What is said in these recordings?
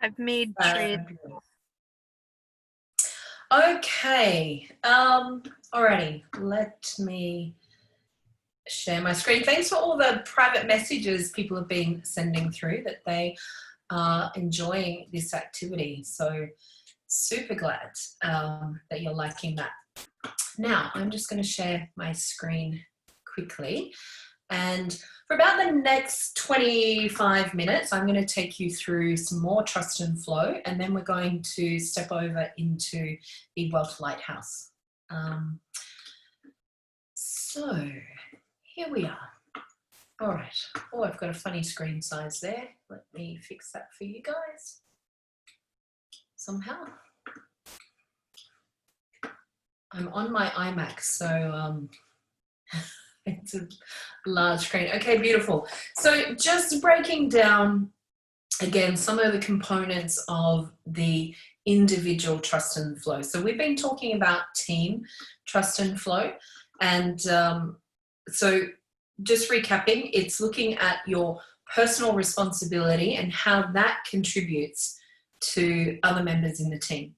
I've made trade. Okay. Alrighty. Let me share my screen. Thanks for all the private messages people have been sending through that they are enjoying this activity. So super glad that you're liking that. Now, I'm just going to share my screen quickly. And for about the next 25 minutes, I'm going to take you through some more trust and flow, and then we're going to step over into the Wealth Lighthouse. So here we are. All right. Oh, I've got a funny screen size there. Let me fix that for you guys somehow. I'm on my iMac, so it's a large screen. Okay, beautiful. So just breaking down, again, some of the components of the individual trust and flow. So we've been talking about team trust and flow. And so just recapping, it's looking at your personal responsibility and how that contributes to other members in the team.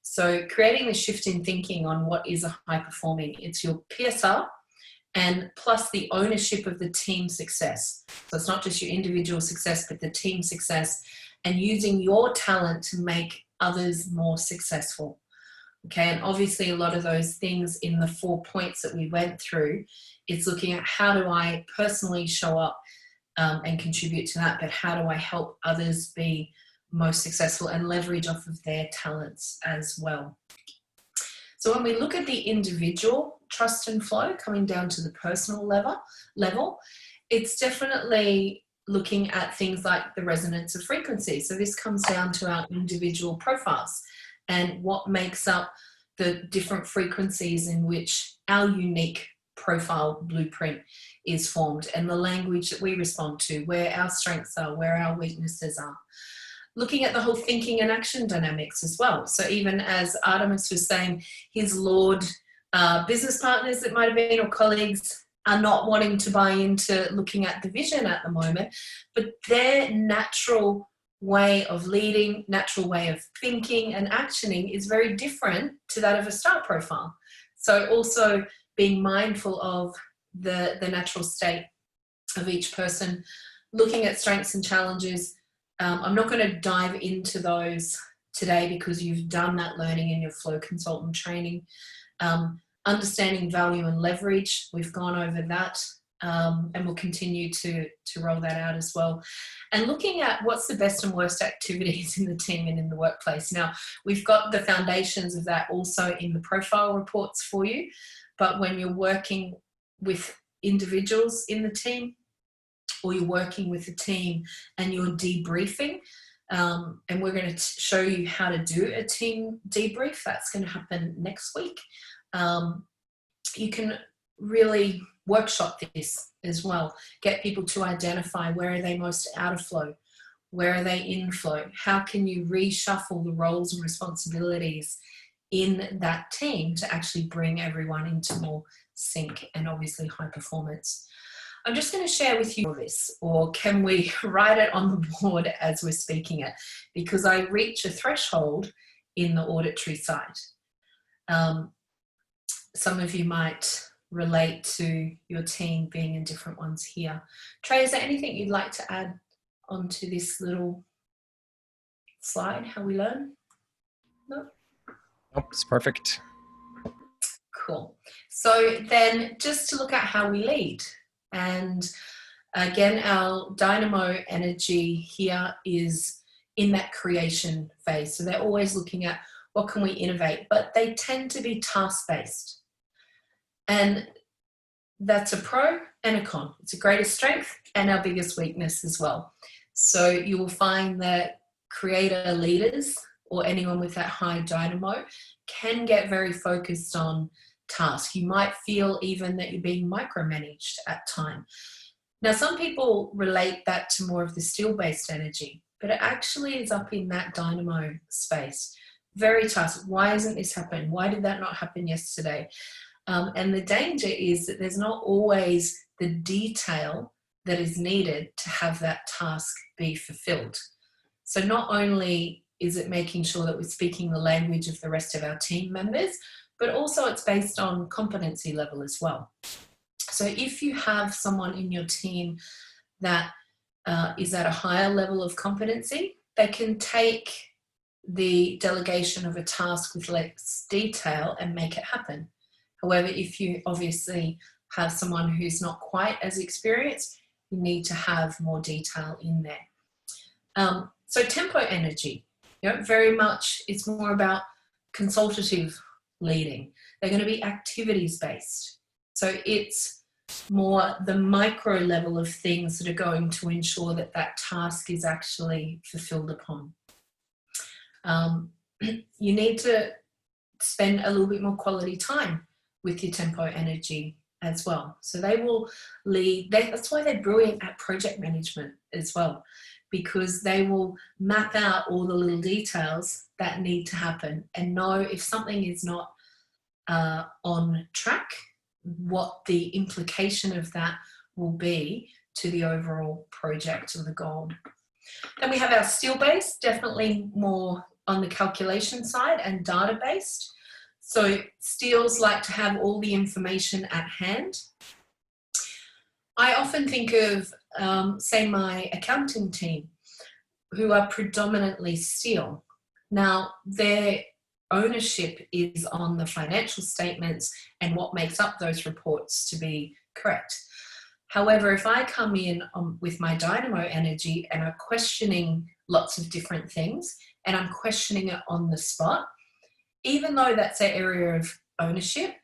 So creating the shift in thinking on what is a high performing, it's your PSR and plus the ownership of the team success. So it's not just your individual success, but the team success, and using your talent to make others more successful. Okay, and obviously a lot of those things in the 4 points that we went through, it's looking at how do I personally show up and contribute to that, but how do I help others be most successful and leverage off of their talents as well. So when we look at the individual trust and flow, coming down to the personal level, it's definitely looking at things like the resonance of frequency. So this comes down to our individual profiles and what makes up the different frequencies in which our unique profile blueprint is formed, and the language that we respond to, where our strengths are, where our weaknesses are. Looking at the whole thinking and action dynamics as well. So even as Artemis was saying, his Lord business partners that might have been, or colleagues, are not wanting to buy into looking at the vision at the moment, but their natural way of leading, natural way of thinking and actioning is very different to that of a star profile. So also being mindful of the natural state of each person, looking at strengths and challenges. I'm not going to dive into those today because you've done that learning in your flow consultant training. Understanding value and leverage, we've gone over that, and we'll continue to roll that out as well. And looking at what's the best and worst activities in the team and in the workplace. Now, we've got the foundations of that also in the profile reports for you, but when you're working with individuals in the team, or you're working with a team and you're debriefing, and we're going to show you how to do a team debrief. That's going to happen next week. You can really workshop this as well. Get people to identify where are they most out of flow, where are they in flow, how can you reshuffle the roles and responsibilities in that team to actually bring everyone into more sync and obviously high performance. I'm just going to share with you this, or can we write it on the board as we're speaking it? Because I reach a threshold in the auditory side. Some of you might relate to your team being in different ones here. Trey, is there anything you'd like to add onto this little slide, how we learn? No? Nope, it's perfect. Cool. So then just to look at how we lead. And again, our dynamo energy here is in that creation phase. So they're always looking at what can we innovate, but they tend to be task-based. And that's a pro and a con. It's a greatest strength and our biggest weakness as well. So you will find that creator leaders or anyone with that high dynamo can get very focused on task. You might feel even that you're being micromanaged at time. Now, some people relate that to more of the steel-based energy, but it actually is up in that dynamo space. Very task. Why isn't this happening? Why did that not happen yesterday? And the danger is that there's not always the detail that is needed to have that task be fulfilled. So not only is it making sure that we're speaking the language of the rest of our team members, but also it's based on competency level as well. So if you have someone in your team that is at a higher level of competency, they can take the delegation of a task with less detail and make it happen. However, if you obviously have someone who's not quite as experienced, you need to have more detail in there. So tempo energy, very much it's more about consultative leading. They're going to be activities based. So it's more the micro level of things that are going to ensure that that task is actually fulfilled upon. You need to spend a little bit more quality time with your tempo energy as well. So they will lead, that's why they're brilliant at project management as well, because they will map out all the little details that need to happen and know if something is not on track, what the implication of that will be to the overall project or the goal. Then we have our skill-based, definitely more on the calculation side and data-based. So steels like to have all the information at hand. I often think of, say, my accounting team, who are predominantly steel. Now, their ownership is on the financial statements and what makes up those reports to be correct. However, if I come in with my dynamo energy and are questioning lots of different things, and I'm questioning it on the spot, even though that's an area of ownership,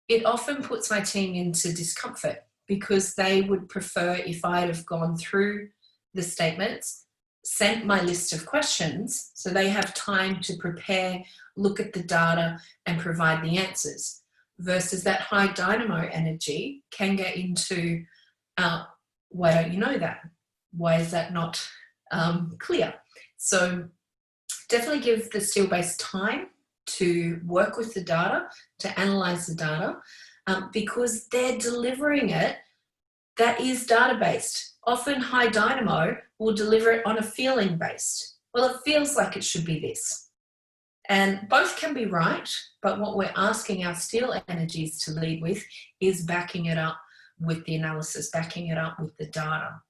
it often puts my team into discomfort because they would prefer if I'd have gone through the statements, sent my list of questions, so they have time to prepare, look at the data and provide the answers, versus that high dynamo energy can get into, why don't you know that? Why is that not clear? So definitely give the steel-based time to work with the data, to analyze the data, because they're delivering it that is data-based. Often high dynamo will deliver it on a feeling based. Well, it feels like it should be this. And both can be right, but what we're asking our steel energies to lead with is backing it up with the analysis, backing it up with the data.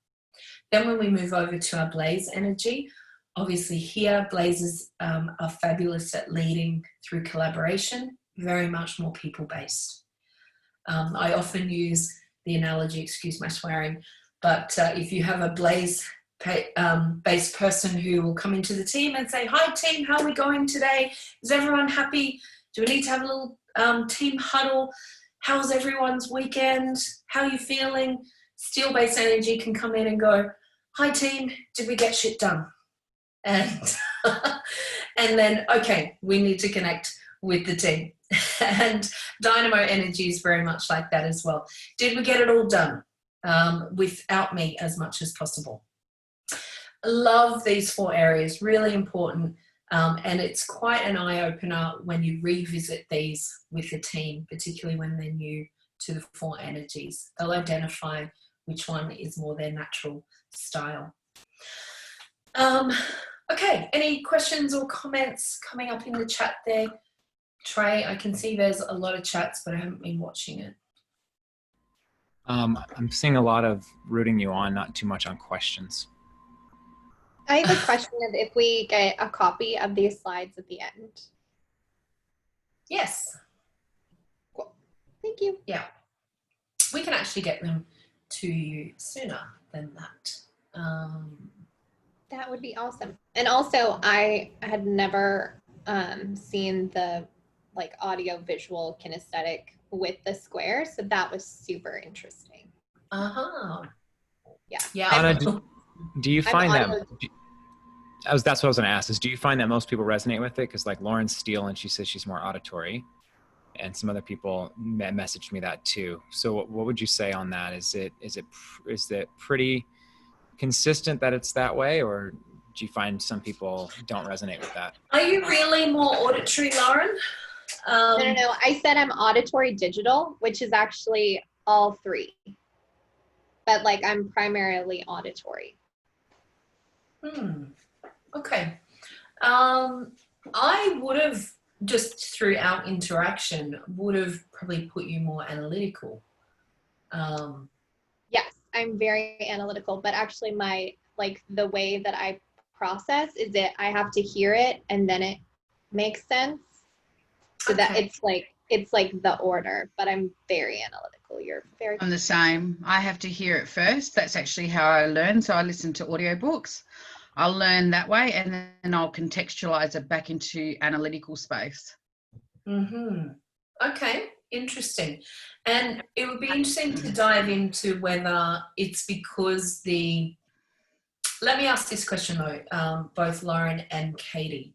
Then when we move over to our blaze energy, obviously here blazes are fabulous at leading through collaboration, very much more people-based. I often use the analogy, excuse my swearing, but if you have a blaze based person who will come into the team and say, hi team, how are we going today? Is everyone happy? Do we need to have a little team huddle? How's everyone's weekend? How are you feeling? Steel-based energy can come in and go, hi team, did we get shit done? And, and then, okay, we need to connect with the team. And dynamo energy is very much like that as well. Did we get it all done without me as much as possible? I love these 4 areas, really important. And it's quite an eye-opener when you revisit these with the team, particularly when they're new to the 4 energies. They'll identify which one is more their natural style. Okay, any questions or comments coming up in the chat there? Trey, I can see there's a lot of chats, but I haven't been watching it. I'm seeing a lot of rooting you on, not too much on questions. I have a question of if we get a copy of these slides at the end. Yes. Cool. Thank you. Yeah. We can actually get them to you sooner than that. That would be awesome. And also, I had never seen the audio visual kinesthetic with the square, so that was super interesting. Yeah. Yeah. Anna, do you find that that's what I was going to ask, is do you find that most people resonate with it? Because like Lauren Steele, and she says she's more auditory, and some other people messaged me that too. So what would you say on that? Is it pretty consistent that it's that way, or do you find some people don't resonate with that? Are you really more auditory, Lauren? No. I said I'm auditory digital, which is actually all 3. But I'm primarily auditory. Okay. I would have, just through our interaction, would have probably put you more analytical. Yes, I'm very analytical, but actually the way that I process is that I have to hear it and then it makes sense. So that it's like the order, but I'm very analytical. You're very. I'm the same. I have to hear it first. That's actually how I learn. So I listen to audiobooks. I'll learn that way, and then I'll contextualize it back into analytical space. Okay, interesting. And it would be interesting to dive into whether it's because let me ask this question though, both Lauren and Katie.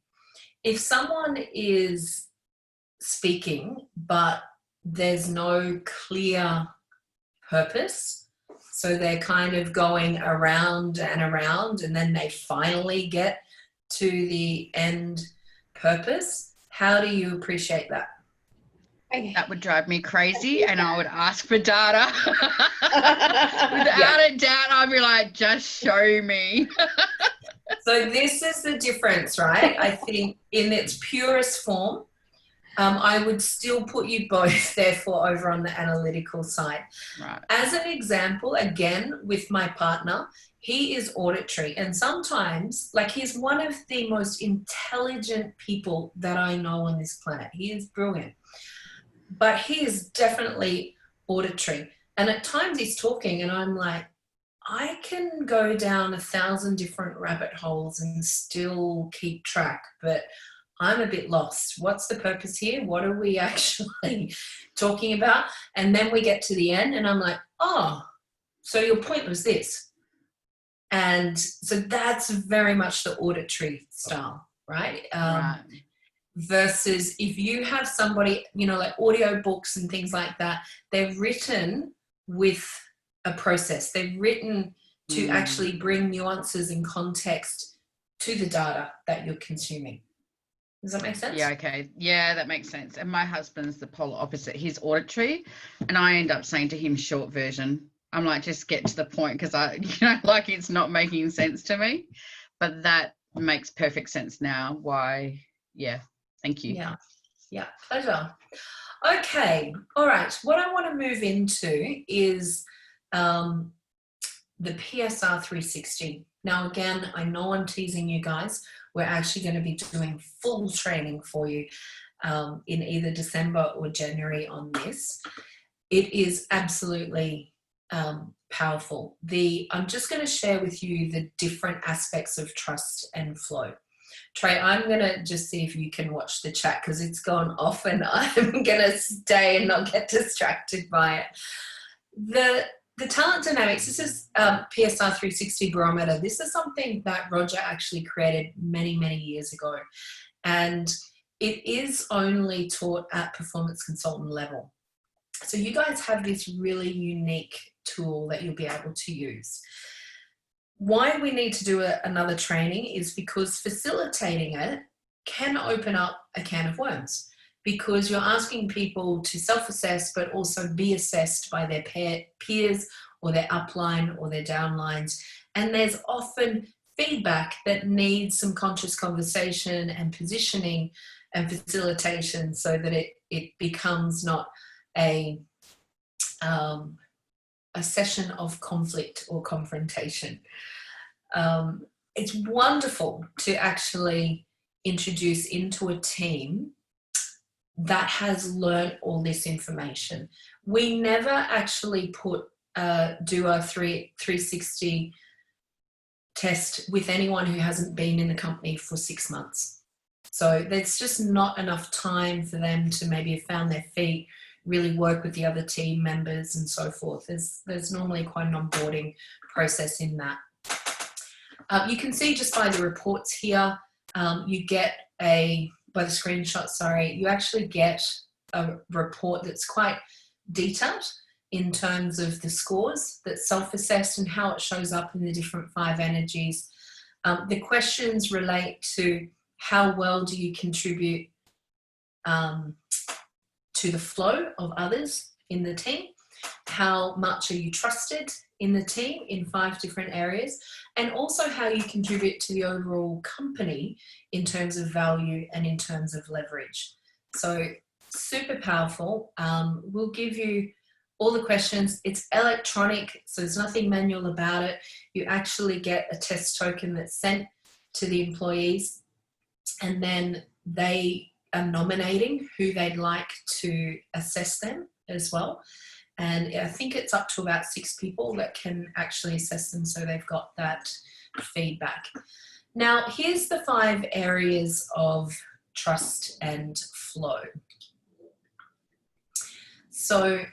If someone is speaking, but there's no clear purpose, so they're kind of going around and around, and then they finally get to the end purpose, how do you appreciate that? That would drive me crazy, and I would ask for data. Without a doubt, I'd be like, just show me. So this is the difference, right? I think in its purest form, I would still put you both therefore over on the analytical side. Right. As an example, again, with my partner, he is auditory, and sometimes, like, he's one of the most intelligent people that I know on this planet. He is brilliant, but he is definitely auditory. And at times he's talking and I'm like, I can go down 1,000 different rabbit holes and still keep track, but I'm a bit lost. What's the purpose here? What are we actually talking about? And then we get to the end and I'm like, oh, so your point was this. And so that's very much the auditory style, right? Right. Versus if you have somebody, like audio books and things like that, they're written with a process. They're written to actually bring nuances and context to the data that you're consuming. Does that make sense? Yeah, okay. Yeah, that makes sense. And my husband's the polar opposite. He's auditory, and I end up saying to him short version. I'm like, just get to the point, because like it's not making sense to me. But that makes perfect sense now. Why? Yeah. Thank you. Yeah, pleasure. Okay, all right. What I want to move into is the PSR 360. Now, again, I know I'm teasing you guys. We're actually going to be doing full training for you in either December or January on this. It is absolutely powerful. I'm just going to share with you the different aspects of trust and flow. Trey, I'm going to just see if you can watch the chat because it's gone off and I'm going to stay and not get distracted by it. The talent dynamics, this is PSR 360 barometer. This is something that Roger actually created many, many years ago. And it is only taught at performance consultant level. So you guys have this really unique tool that you'll be able to use. Why we need to do another training is because facilitating it can open up a can of worms, because you're asking people to self-assess but also be assessed by their peers or their upline or their downlines. And there's often feedback that needs some conscious conversation and positioning and facilitation so that it becomes not a session of conflict or confrontation. It's wonderful to actually introduce into a team that has learned all this information. We never actually do a 360 test with anyone who hasn't been in the company for 6 months. So there's just not enough time for them to maybe have found their feet, really work with the other team members and so forth. There's normally quite an onboarding process in that. You can see just by the reports here, you get by the screenshot, sorry, you actually get a report that's quite detailed in terms of the scores that's self-assessed and how it shows up in the different 5 energies. The questions relate to how well do you contribute to the flow of others in the team. how much are you trusted in the team in 5 different areas, and also how you contribute to the overall company in terms of value and in terms of leverage. So super powerful. We'll give you all the questions. It's electronic, so there's nothing manual about it. You actually get a test token that's sent to the employees, and then they are nominating who they'd like to assess them as well. And I think it's up to about 6 people that can actually assess them, so they've got that feedback. Now, here's the 5 areas of trust and flow. So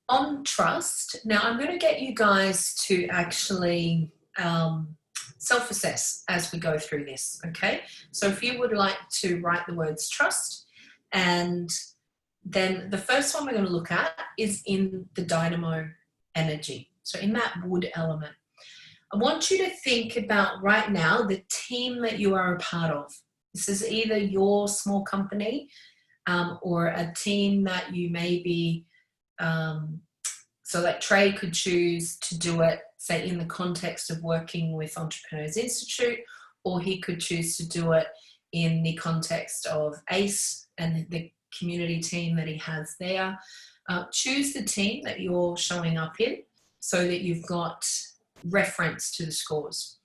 on trust, now I'm going to get you guys to actually self-assess as we go through this, okay? So if you would like to write the words trust, and then the first one we're going to look at is in the dynamo energy. So in that wood element, I want you to think about right now the team that you are a part of. This is either your small company or a team that you may be, so like Trey could choose to do it, say, in the context of working with Entrepreneurs Institute, or he could choose to do it in the context of ACE and the community team that he has there. Choose the team that you're showing up in so that you've got reference to the scores.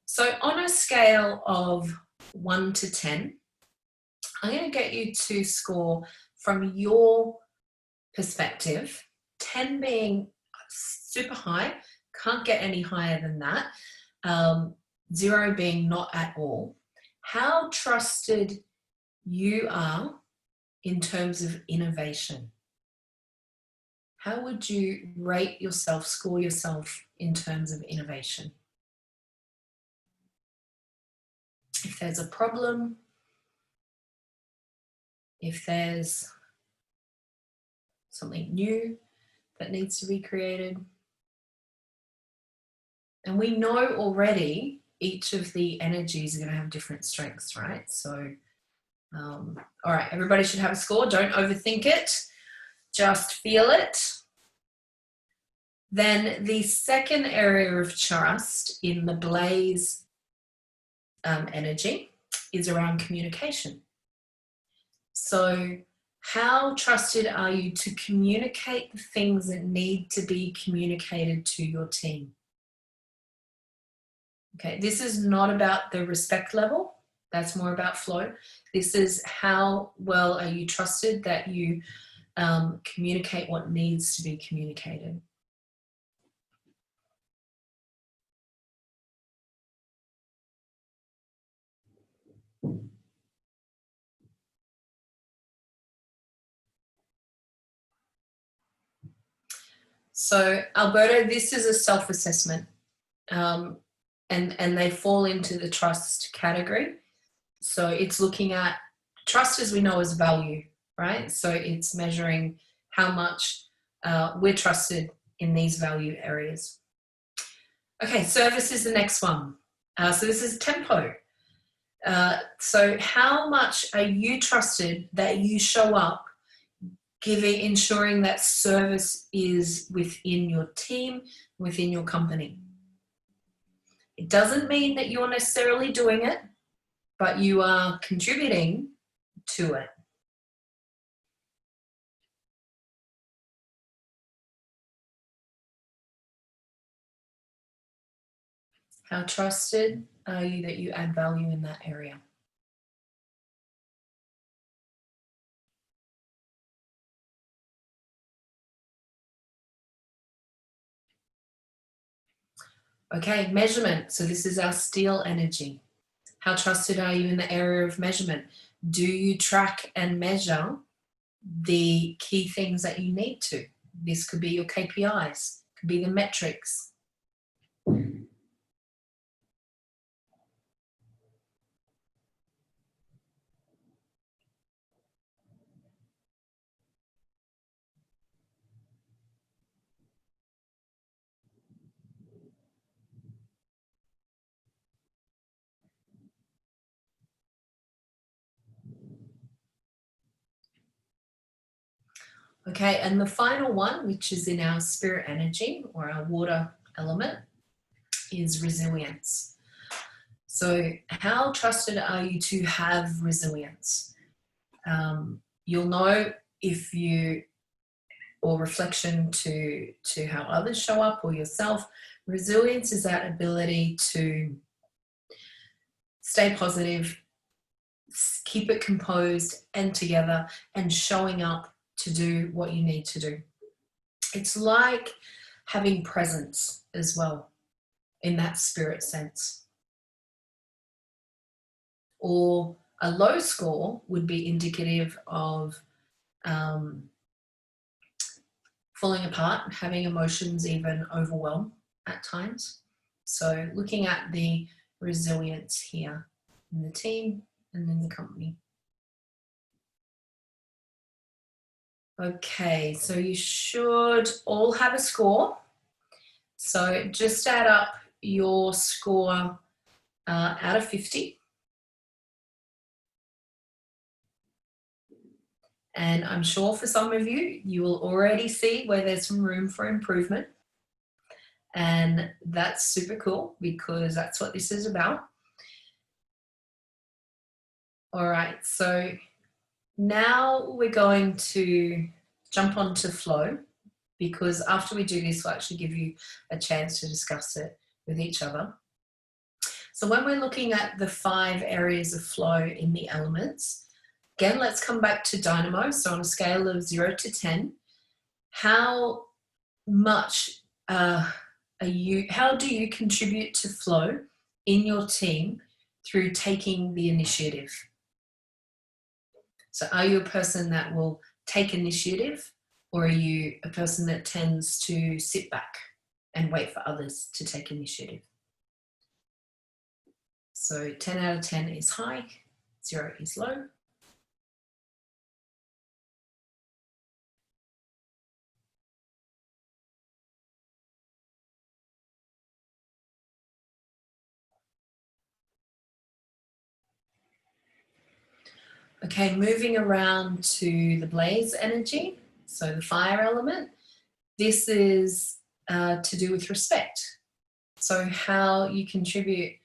So on a scale of 1 to 10, I'm going to get you to score from your perspective, 10 being super high, can't get any higher than that, 0 being not at all. How trusted you are in terms of innovation. How would you rate yourself, score yourself in terms of innovation? If there's a problem, if there's something new that needs to be created. And we know already each of the energies are going to have different strengths, right? So, all right, everybody should have a score. Don't overthink it. Just feel it. Then the second area of trust in the blaze energy is around communication. So how trusted are you to communicate the things that need to be communicated to your team? Okay, this is not about the respect level. That's more about flow. This is how well are you trusted that you communicate what needs to be communicated. So Alberto, this is a self-assessment and they fall into the trust category. So it's looking at trust, as we know, as value, right? So it's measuring how much we're trusted in these value areas. Okay, service is the next one. So this is tempo. So how much are you trusted that you show up ensuring that service is within your team, within your company? It doesn't mean that you're necessarily doing it, but you are contributing to it. How trusted are you that you add value in that area? Okay, measurement. So this is our steel energy. How trusted are you in the area of measurement? Do you track and measure the key things that you need to? This could be your KPIs, could be the metrics. Okay, and the final one, which is in our spirit energy or our water element, is resilience. So how trusted are you to have resilience? You'll know if you, or reflection to how others show up or yourself. Resilience is that ability to stay positive, keep it composed and together, and showing up to do what you need to do. It's like having presence as well in that spirit sense. Or a low score would be indicative of falling apart, having emotions even overwhelm at times. So looking at the resilience here in the team and in the company. Okay, so you should all have a score. So just add up your score out of 50. And I'm sure for some of you, you will already see where there's some room for improvement. And that's super cool because that's what this is about. All right, so now we're going to jump onto flow, because after we do this, we'll actually give you a chance to discuss it with each other. So when we're looking at the 5 areas of flow in the elements, again, let's come back to dynamo. So on a scale of 0 to 10, how much how do you contribute to flow in your team through taking the initiative? So are you a person that will take initiative, or are you a person that tends to sit back and wait for others to take initiative? So 10 out of 10 is high, 0 is low. Okay, moving around to the blaze energy, so the fire element. This is to do with respect. So how you contribute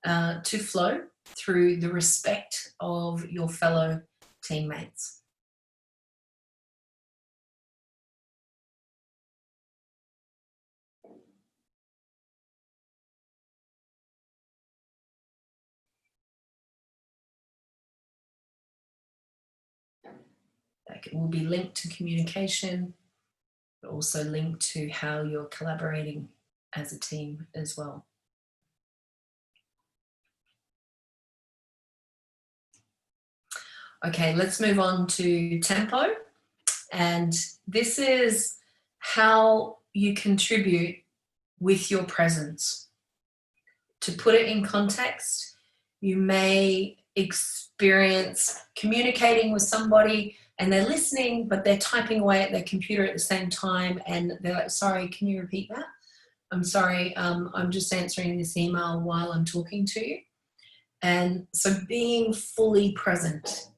to flow through the respect of your fellow teammates. That will be linked to communication, but also linked to how you're collaborating as a team as well. Okay, let's move on to tempo. And this is how you contribute with your presence. To put it in context, you may experience communicating with somebody and they're listening, but they're typing away at their computer at the same time, and they're like, sorry, can you repeat that? I'm sorry, I'm just answering this email while I'm talking to you. And so being fully present.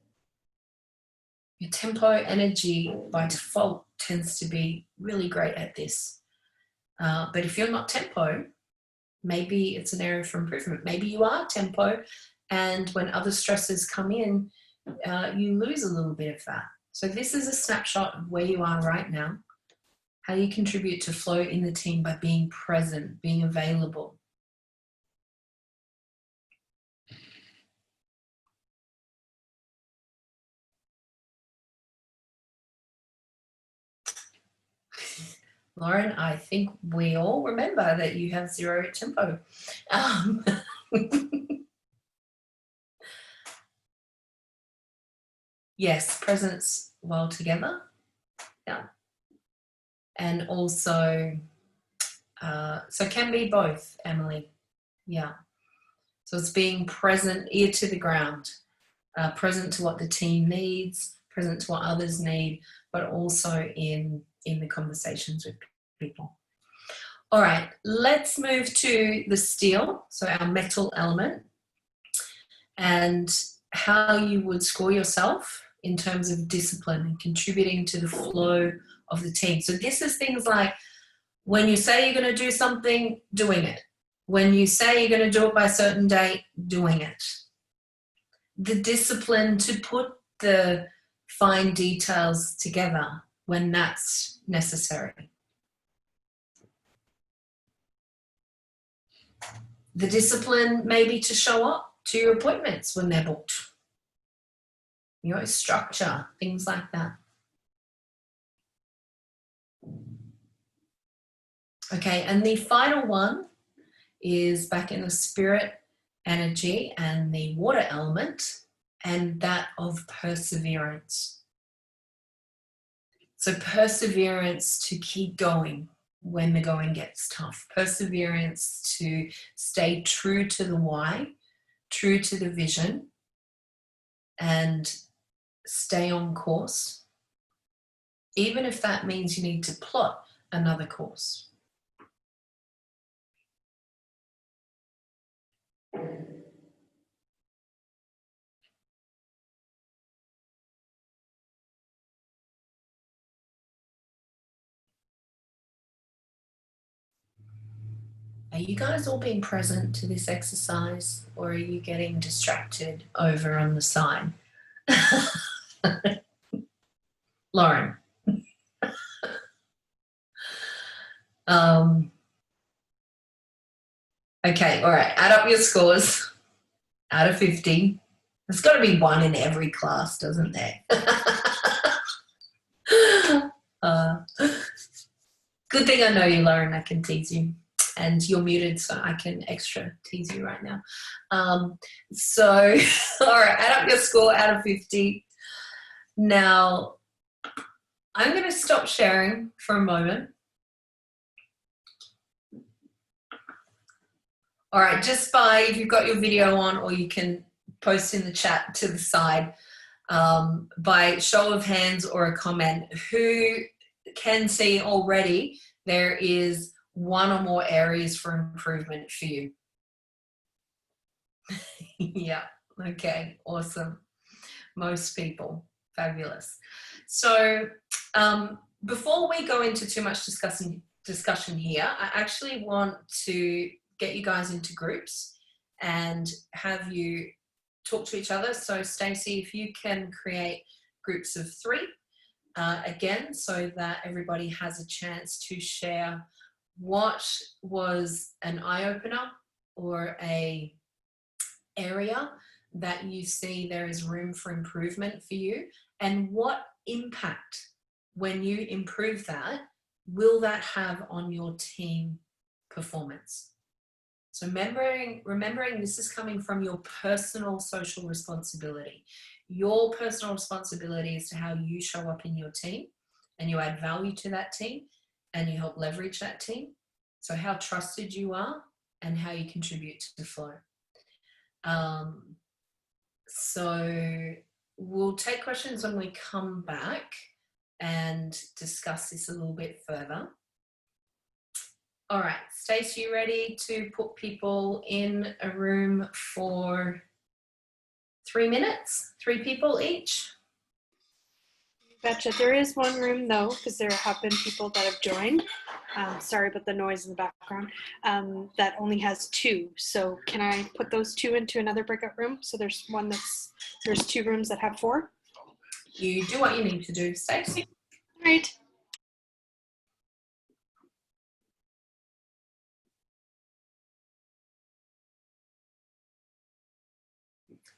Your tempo energy by default tends to be really great at this. But if you're not tempo, maybe it's an area for improvement. Maybe you are tempo, and when other stresses come in, you lose a little bit of that. So this is a snapshot of where you are right now, how you contribute to flow in the team by being present, being available. Lauren, I think we all remember that you have 0 tempo. Yes, presence while together. Yeah. And also, so it can be both, Emily. Yeah. So it's being present, ear to the ground, present to what the team needs, present to what others need, but also in the conversations with people. All right, let's move to the steel, so our metal element, and how you would score yourself in terms of discipline and contributing to the flow of the team. So this is things like when you say you're going to do something, doing it. When you say you're going to do it by a certain date, doing it. The discipline to put the fine details together when that's necessary. The discipline maybe to show up to your appointments when they're booked. You know, structure, things like that. Okay, and the final one is back in the spirit energy and the water element, and that of perseverance. So perseverance to keep going when the going gets tough. Perseverance to stay true to the why, true to the vision, and stay on course, even if that means you need to plot another course. Are you guys all being present to this exercise, or are you getting distracted over on the side? Lauren. Okay, all right, add up your scores out of 50. There's got to be one in every class, doesn't there? Good thing I know you, Lauren, I can tease you. And you're muted, so I can extra tease you right now. So, all right, add up your score out of 50. Now, I'm going to stop sharing for a moment. All right, just if you've got your video on, or you can post in the chat to the side, by show of hands or a comment, who can see already there is one or more areas for improvement for you? Yeah, okay, awesome. Most people, fabulous. So before we go into too much discussion here, I actually want to get you guys into groups and have you talk to each other. So Stacey, if you can create groups of 3, again, so that everybody has a chance to share what was an eye-opener or a area that you see there is room for improvement for you, and what impact, when you improve that, will that have on your team performance? So remembering this is coming from your personal social responsibility. Your personal responsibility is to how you show up in your team, and you add value to that team, and you help leverage that team. So how trusted you are and how you contribute to the flow. So we'll take questions when we come back and discuss this a little bit further. All right, Stacey, you ready to put people in a room for 3 minutes? 3 people each? Betcha. There is one room though, because there have been people that have joined. Sorry about the noise in the background. That only has 2. So can I put those 2 into another breakout room? So there's 2 rooms that have 4. You do what you need to do, Stacey. All right.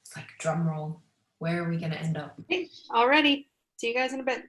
It's like a drum roll. Where are we going to end up? Okay. Alrighty. See you guys in a bit.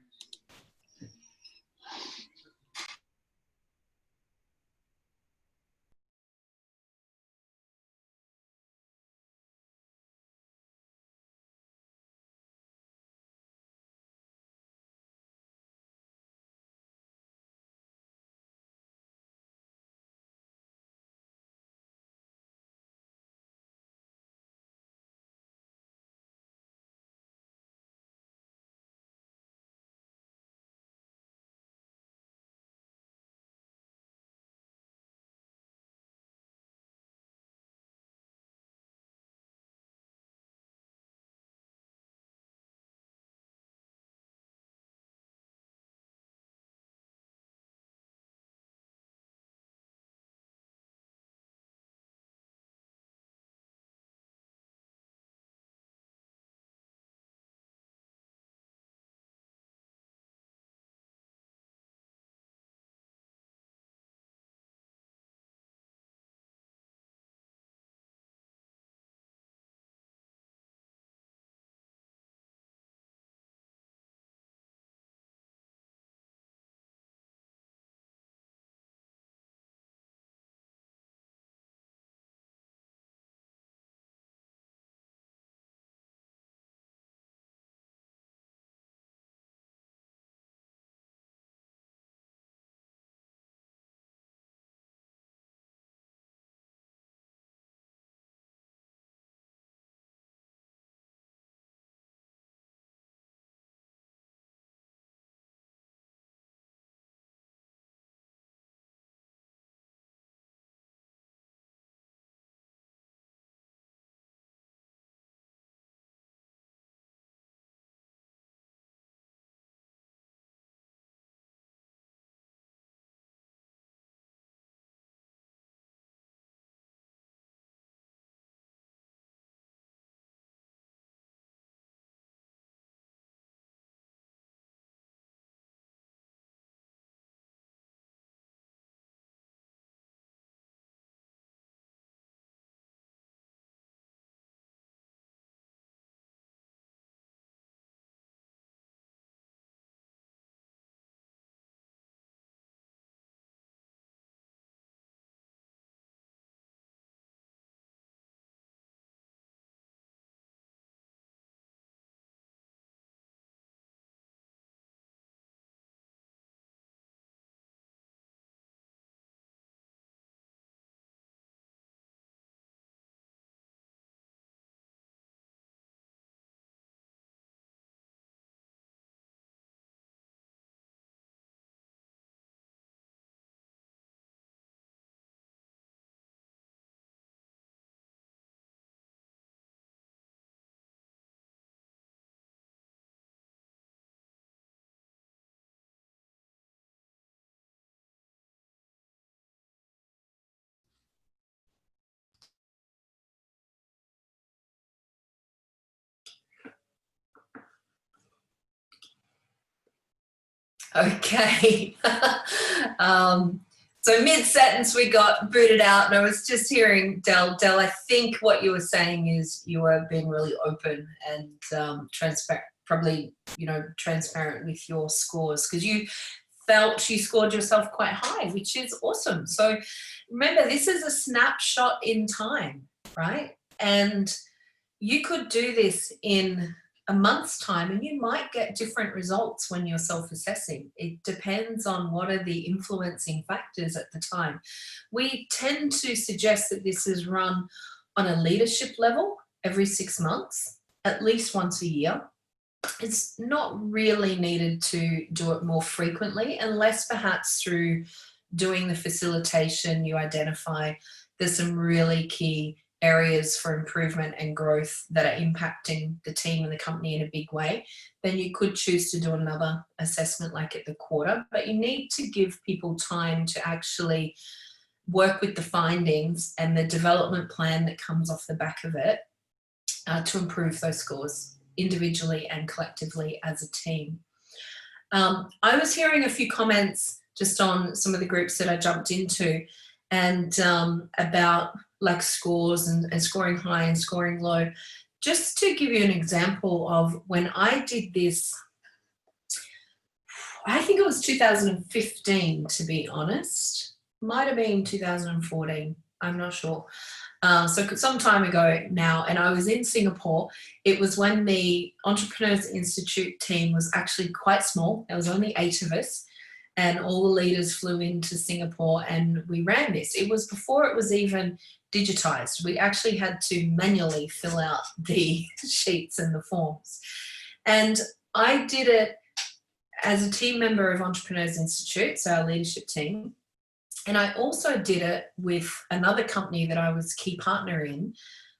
Okay. So mid-sentence we got booted out, and I was just hearing Del, I think what you were saying is you were being really open and transparent, probably, transparent with your scores, because you felt you scored yourself quite high, which is awesome. So remember, this is a snapshot in time, right? And you could do this in a month's time and you might get different results when you're self-assessing. It depends on what are the influencing factors at the time. We tend to suggest that this is run on a leadership level every 6 months, at least once a year. It's not really needed to do it more frequently, unless perhaps through doing the facilitation you identify there's some really key areas for improvement and growth that are impacting the team and the company in a big way. Then you could choose to do another assessment like at the quarter, but you need to give people time to actually work with the findings and the development plan that comes off the back of it to improve those scores individually and collectively as a team. I was hearing a few comments just on some of the groups that I jumped into and about like scores and scoring high and scoring low. Just to give you an example of when I did this, I think it was 2015 to be honest, might have been 2014, I'm not sure. So some time ago now, and I was in Singapore. It was when the Entrepreneurs Institute team was actually quite small. There was only 8 of us, and all the leaders flew into Singapore and we ran this. It was before it was even digitized. We actually had to manually fill out the sheets and the forms. And I did it as a team member of Entrepreneurs Institute, so our leadership team. And I also did it with another company that I was key partner in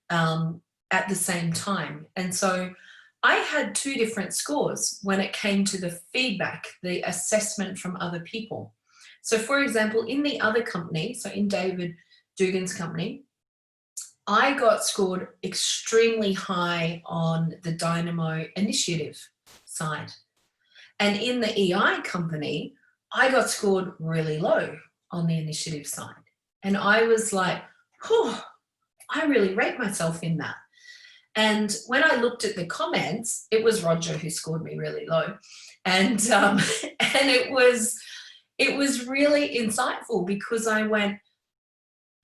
at the same time. And so I had 2 different scores when it came to the feedback, the assessment from other people. So for example, in the other company, so in David Dugan's company, I got scored extremely high on the Dynamo initiative side. And in the EI company, I got scored really low on the initiative side. And I was like, I really rate myself in that. And when I looked at the comments, it was Roger who scored me really low. And it was really insightful because I went,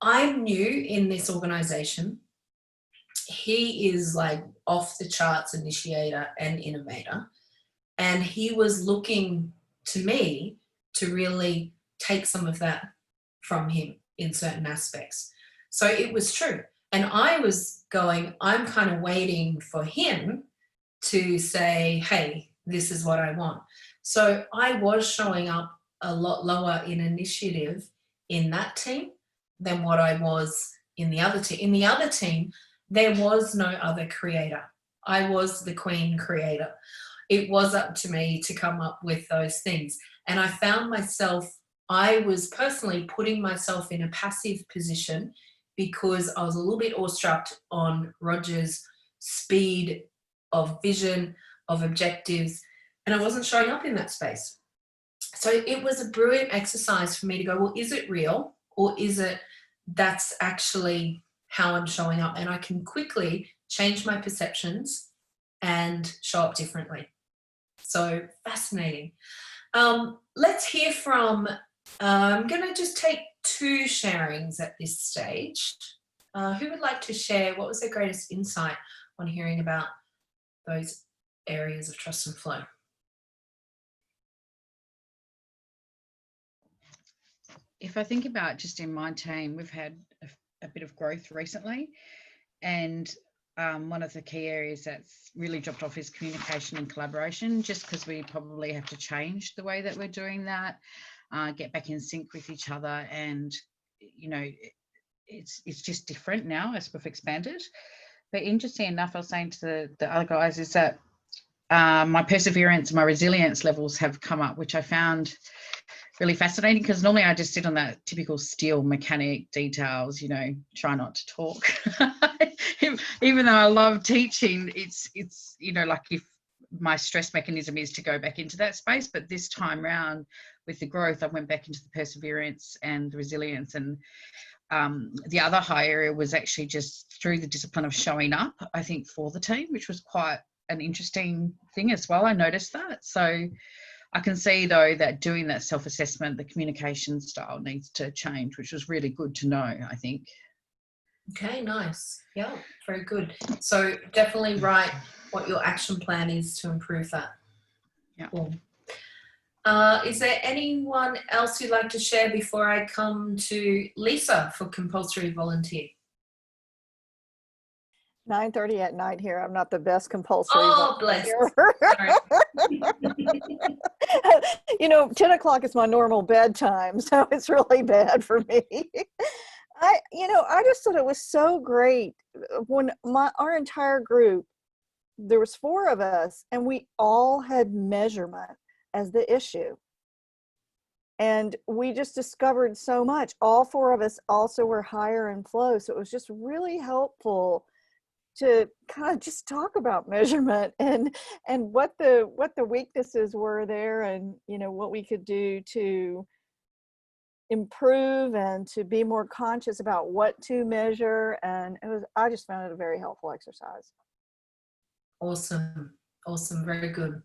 I'm new in this organization. He is like off the charts initiator and innovator. And he was looking to me to really take some of that from him in certain aspects. So it was true. And I was going, I'm kind of waiting for him to say, hey, this is what I want. So I was showing up a lot lower in initiative in that team than what I was in the other team. In the other team, there was no other creator. I was the queen creator. It was up to me to come up with those things. And I found myself, I was personally putting myself in a passive position because I was a little bit awestruck on Roger's speed of vision, of objectives, and I wasn't showing up in that space. So it was a brilliant exercise for me to go, well, is it real or is it that's actually how I'm showing up? And I can quickly change my perceptions and show up differently. So fascinating. Let's hear from, I'm going to just take 2 sharings at this stage. Who would like to share what was their greatest insight on hearing about those areas of trust and flow? If I think about just in my team, we've had a bit of growth recently, and one of the key areas that's really dropped off is communication and collaboration, just because we probably have to change the way that we're doing that, get back in sync with each other, and it's just different now as we've expanded. But interesting enough, I was saying to the other guys is that my perseverance, my resilience levels have come up, which I found really fascinating, because normally I just sit on that typical steel mechanic details, try not to talk. Even though I love teaching, it's like if my stress mechanism is to go back into that space. But this time round with the growth, I went back into the perseverance and the resilience. And the other high area was actually just through the discipline of showing up, I think, for the team, which was quite an interesting thing as well. I noticed that. So I can see, though, that doing that self-assessment, the communication style needs to change, which was really good to know, I think. Okay, nice. Yeah, very good. So definitely write what your action plan is to improve that. Yeah. Cool. Is there anyone else you'd like to share before I come to Lisa for compulsory volunteer? 9:30 at night here. I'm not the best compulsory Bless. You know, 10 o'clock is my normal bedtime, so it's really bad for me. I just thought it was so great when our entire group, there was 4 of us, and we all had measurement as the issue. And we just discovered so much. All 4 of us also were higher in flow. So it was just really helpful to kind of just talk about measurement and what the weaknesses were there, and what we could do to improve and to be more conscious about what to measure. And I just found it a very helpful exercise. Awesome. Very good.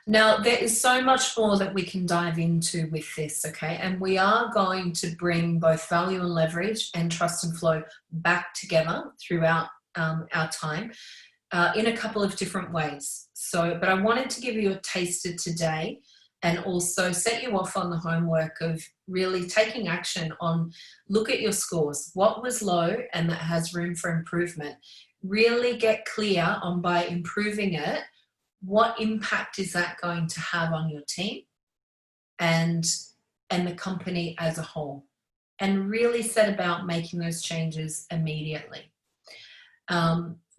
Now, there is so much more that we can dive into with this, okay? And we are going to bring both value and leverage and trust and flow back together throughout our time in a couple of different ways. But I wanted to give you a taster today and also set you off on the homework of really taking action on, look at your scores. What was low and that has room for improvement? Really get clear on, by improving it, what impact is that going to have on your team and the company as a whole? And really set about making those changes immediately.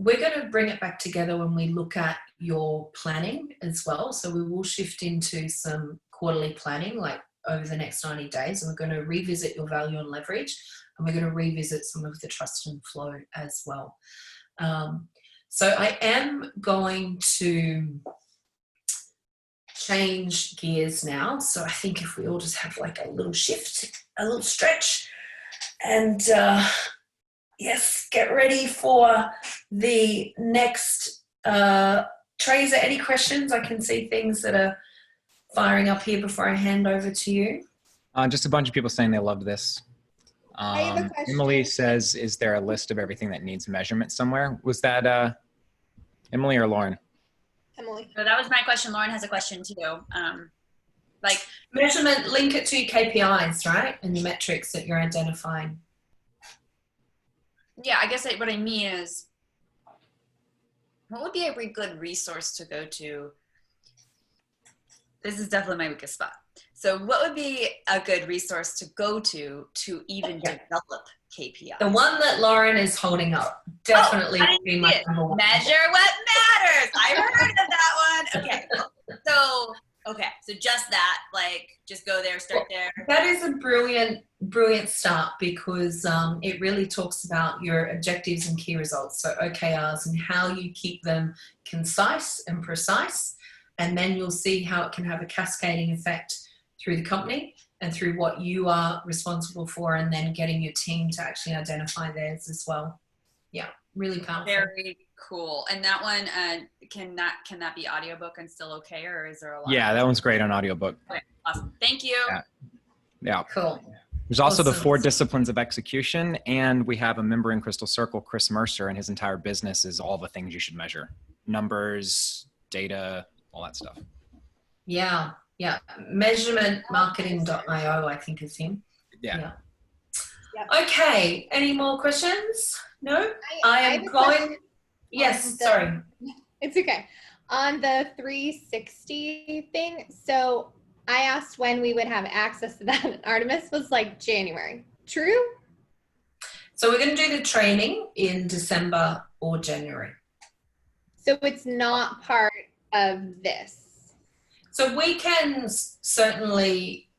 We're going to bring it back together when we look at your planning as well. So we will shift into some quarterly planning, like over the next 90 days, and we're going to revisit your value and leverage, and we're going to revisit some of the trust and flow as well. So I am going to change gears now. So I think if we all just have like a little shift, a little stretch, and yes, get ready for the next. Teresa, any questions? I can see things that are firing up here before I hand over to you. Just a bunch of people saying they loved this. I have a question. Emily says, is there a list of everything that needs measurement somewhere? Was that Emily or Lauren? Emily. So that was my question. Lauren has a question too. Like measurement, link it to your KPIs, right? And your metrics that you're identifying. Yeah, I guess what I mean is, what would be a really good resource to go to? This is definitely my weakest spot. So what would be a good resource to go to even develop KPIs? The one that Lauren is holding up. Definitely would be my number one. Measure what matters. I heard of that one. Okay. So just that, like, just go there, start there. That is a brilliant start, because it really talks about your objectives and key results, so OKRs, and how you keep them concise and precise, and then you'll see how it can have a cascading effect through the company and through what you are responsible for, and then getting your team to actually identify theirs as well. Yeah, really powerful. Very cool. And that one, can that be audiobook and still okay, or is there a lot? Yeah, that one's great on audiobook. Okay, awesome. Thank you. Yeah. Cool. There's also the 4 disciplines of execution, and we have a member in Crystal Circle, Chris Mercer, and his entire business is all the things you should measure. Numbers, data, all that stuff. Yeah. Measurementmarketing.io, I think is him. Yeah. Okay. Any more questions? No? I am going. Yes, sorry. It's okay. On the 360 thing, so I asked when we would have access to that, and Artemis was like January. True? So we're going to do the training in December or January. So it's not part of this. So we can certainly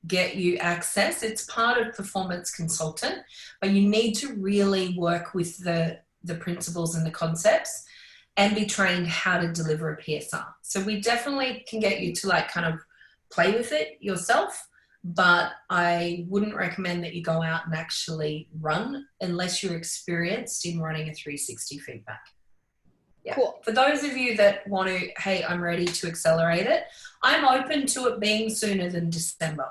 get you access. It's part of Performance Consultant, but you need to really work with the principles and the concepts. and be trained how to deliver a PSR. So we definitely can get you to like kind of play with it yourself, but I wouldn't recommend that you go out and actually run unless you're experienced in running a 360 feedback. Yeah. Cool. For those of you that want to, hey, I'm ready to accelerate it, I'm open to it being sooner than December.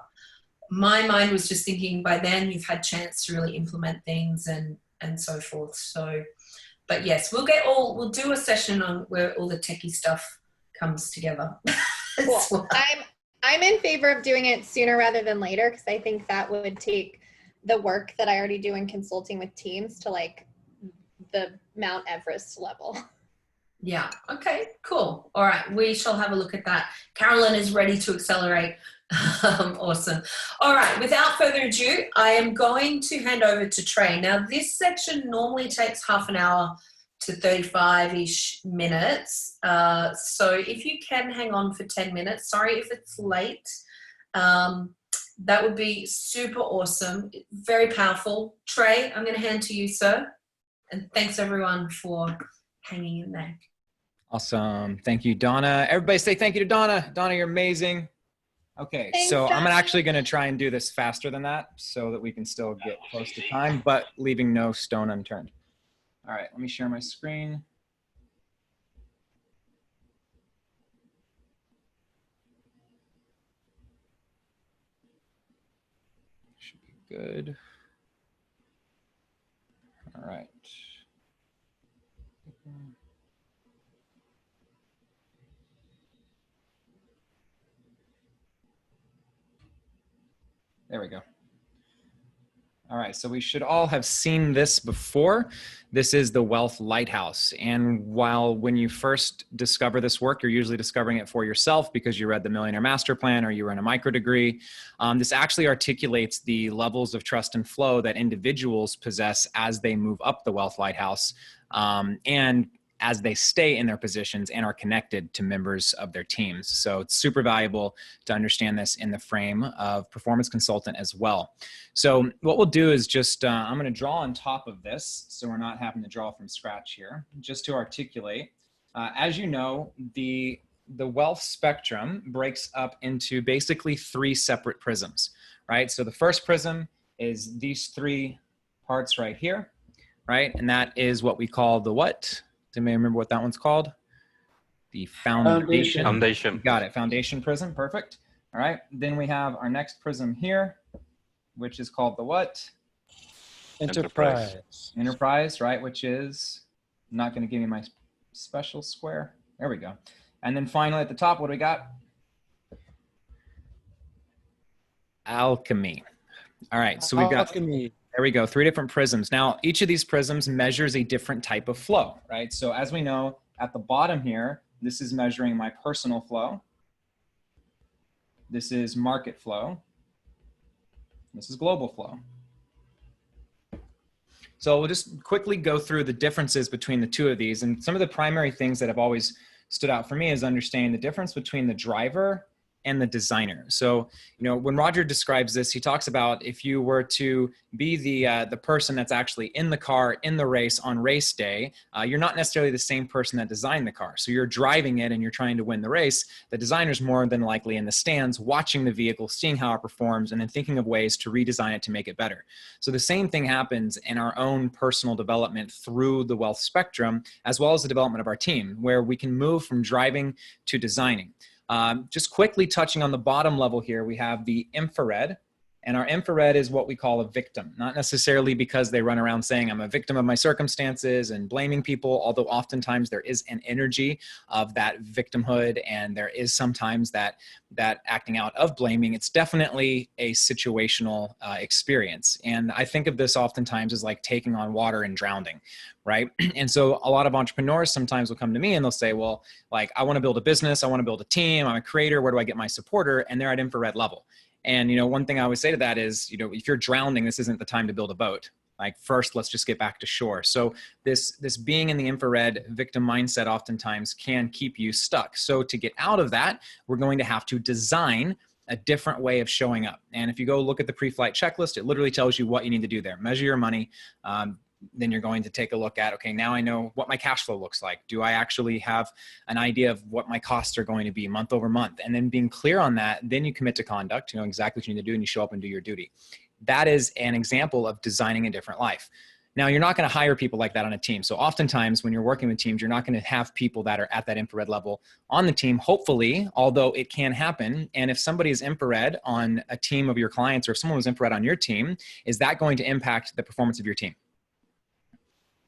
My mind was just thinking by then you've had chance to really implement things and so forth. So, but yes, we'll do a session on where all the techie stuff comes together. Cool. Well. I'm in favor of doing it sooner rather than later, because I think that would take the work that I already do in consulting with teams to like the Mount Everest level. Yeah. Okay, cool. All right. We shall have a look at that. Carolyn is ready to accelerate. Awesome. All right. Without further ado, I am going to hand over to Trey. Now, this section normally takes half an hour to 35-ish minutes. So if you can hang on for 10 minutes, sorry if it's late, that would be super awesome. Very powerful. Trey, I'm going to hand to you, sir. And thanks everyone for hanging in there. Awesome. Thank you, Donna. Everybody say thank you to Donna. Donna, you're amazing. Okay, Thanks, so I'm Donna. actually going to try and do this faster than that so that we can still get close to time, but leaving no stone unturned. All right, let me share my screen. Should be good. All right. There we go. All right, so we should all have seen this before. This is the Wealth Lighthouse. And while when you first discover this work, you're usually discovering it for yourself because you read the Millionaire Master Plan or you were in a micro degree, this actually articulates the levels of trust and flow that individuals possess as they move up the Wealth Lighthouse and as they stay in their positions and are connected to members of their teams. So it's super valuable to understand this in the frame of performance consultant as well. So what we'll do is just, I'm gonna draw on top of this so we're not having to draw from scratch here, just to articulate. As you know, the wealth spectrum breaks up into basically 3 separate prisms, right? So the first prism is these 3 parts right here, right? And that is what we call the what? Does anybody remember what that one's called? The foundation. Foundation. Got it. Foundation prism. Perfect. All right. Then we have our next prism here, which is called the what? Enterprise. Enterprise, right? Which is, I'm not going to give you my special square. There we go. And then finally at the top, what do we got? Alchemy. All right. So we've got. Alchemy. There we go, 3 different prisms. Now, each of these prisms measures a different type of flow, right? So as we know, at the bottom here, this is measuring my personal flow. This is market flow. This is global flow. So we'll just quickly go through the differences between the 2 of these. And some of the primary things that have always stood out for me is understanding the difference between the driver and the designer. So, you know, when Roger describes this, he talks about if you were to be the person that's actually in the car in the race on race day, you're not necessarily the same person that designed the car. So you're driving it and you're trying to win the race. The designer's more than likely in the stands, watching the vehicle, seeing how it performs, and then thinking of ways to redesign it to make it better. So the same thing happens in our own personal development through the wealth spectrum, as well as the development of our team, where we can move from driving to designing. Just quickly touching on the bottom level here, we have the infrared, and our infrared is what we call a victim, not necessarily because they run around saying I'm a victim of my circumstances and blaming people, although oftentimes there is an energy of that victimhood and there is sometimes that acting out of blaming. It's definitely a situational experience. And I think of this oftentimes as like taking on water and drowning, right? And so a lot of entrepreneurs sometimes will come to me and they'll say, well, like, I want to build a business, I want to build a team, I'm a creator, where do I get my supporter? And they're at infrared level. And, you know, one thing I always say to that is, you know, if you're drowning, this isn't the time to build a boat. Like, first, let's just get back to shore. So this being in the infrared victim mindset oftentimes can keep you stuck. So to get out of that, we're going to have to design a different way of showing up. And if you go look at the pre-flight checklist, it literally tells you what you need to do there. Measure your money, then you're going to take a look at, okay, now I know what my cash flow looks like. Do I actually have an idea of what my costs are going to be month over month? And then being clear on that, then you commit to conduct, you know exactly what you need to do, and you show up and do your duty. That is an example of designing a different life. Now, you're not going to hire people like that on a team. So oftentimes when you're working with teams, you're not going to have people that are at that infrared level on the team, hopefully, although it can happen. And if somebody is infrared on a team of your clients, or if someone was infrared on your team, is that going to impact the performance of your team?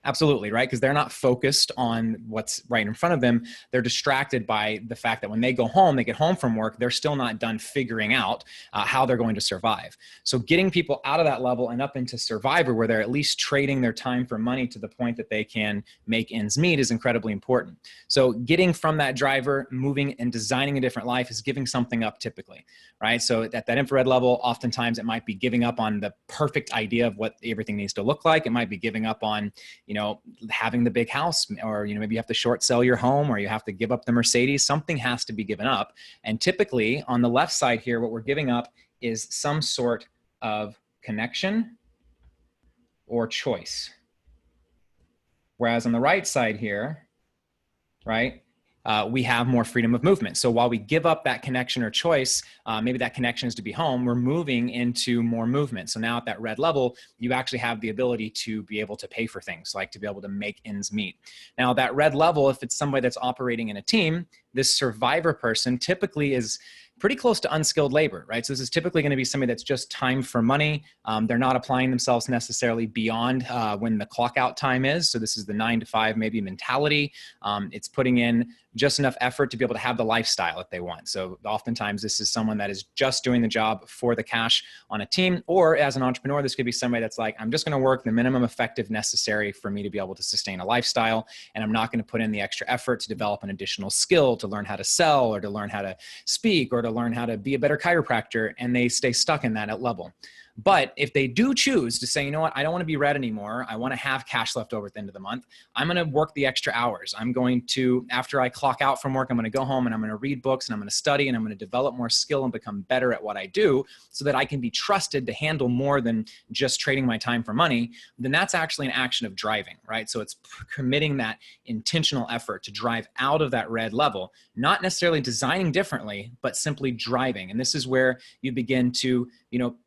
Absolutely, right? Because they're not focused on what's right in front of them. They're distracted by the fact that when they go home, they get home from work, they're still not done figuring out how they're going to survive. So getting people out of that level and up into survivor, where they're at least trading their time for money to the point that they can make ends meet, is incredibly important. So getting from that driver, moving and designing a different life, is giving something up typically, right? So at that infrared level, oftentimes it might be giving up on the perfect idea of what everything needs to look like. It might be giving up on, having the big house, or, maybe you have to short sell your home, or you have to give up the Mercedes. Something has to be given up. And typically on the left side here, what we're giving up is some sort of connection or choice. Whereas on the right side here, right, we have more freedom of movement. So while we give up that connection or choice, maybe that connection is to be home, we're moving into more movement. So now at that red level, you actually have the ability to be able to pay for things, like to be able to make ends meet. Now that red level, if it's somebody that's operating in a team, this survivor person typically is pretty close to unskilled labor, right? So this is typically going to be somebody that's just time for money. They're not applying themselves necessarily beyond when the clock out time is. So this is the 9 to 5 maybe mentality. It's putting in just enough effort to be able to have the lifestyle that they want. So oftentimes this is someone that is just doing the job for the cash on a team, or as an entrepreneur, this could be somebody that's like, I'm just going to work the minimum effective necessary for me to be able to sustain a lifestyle. And I'm not going to put in the extra effort to develop an additional skill, to learn how to sell, or to learn how to speak, or to learn how to be a better chiropractor, and they stay stuck in that level. But if they do choose to say, you know what, I don't want to be red anymore, I want to have cash left over at the end of the month, I'm going to work the extra hours. I'm going to, after I clock out from work, I'm going to go home and I'm going to read books and I'm going to study and I'm going to develop more skill and become better at what I do so that I can be trusted to handle more than just trading my time for money. Then that's actually an action of driving, right? So it's committing that intentional effort to drive out of that red level, not necessarily designing differently, but simply driving. And this is where you begin to,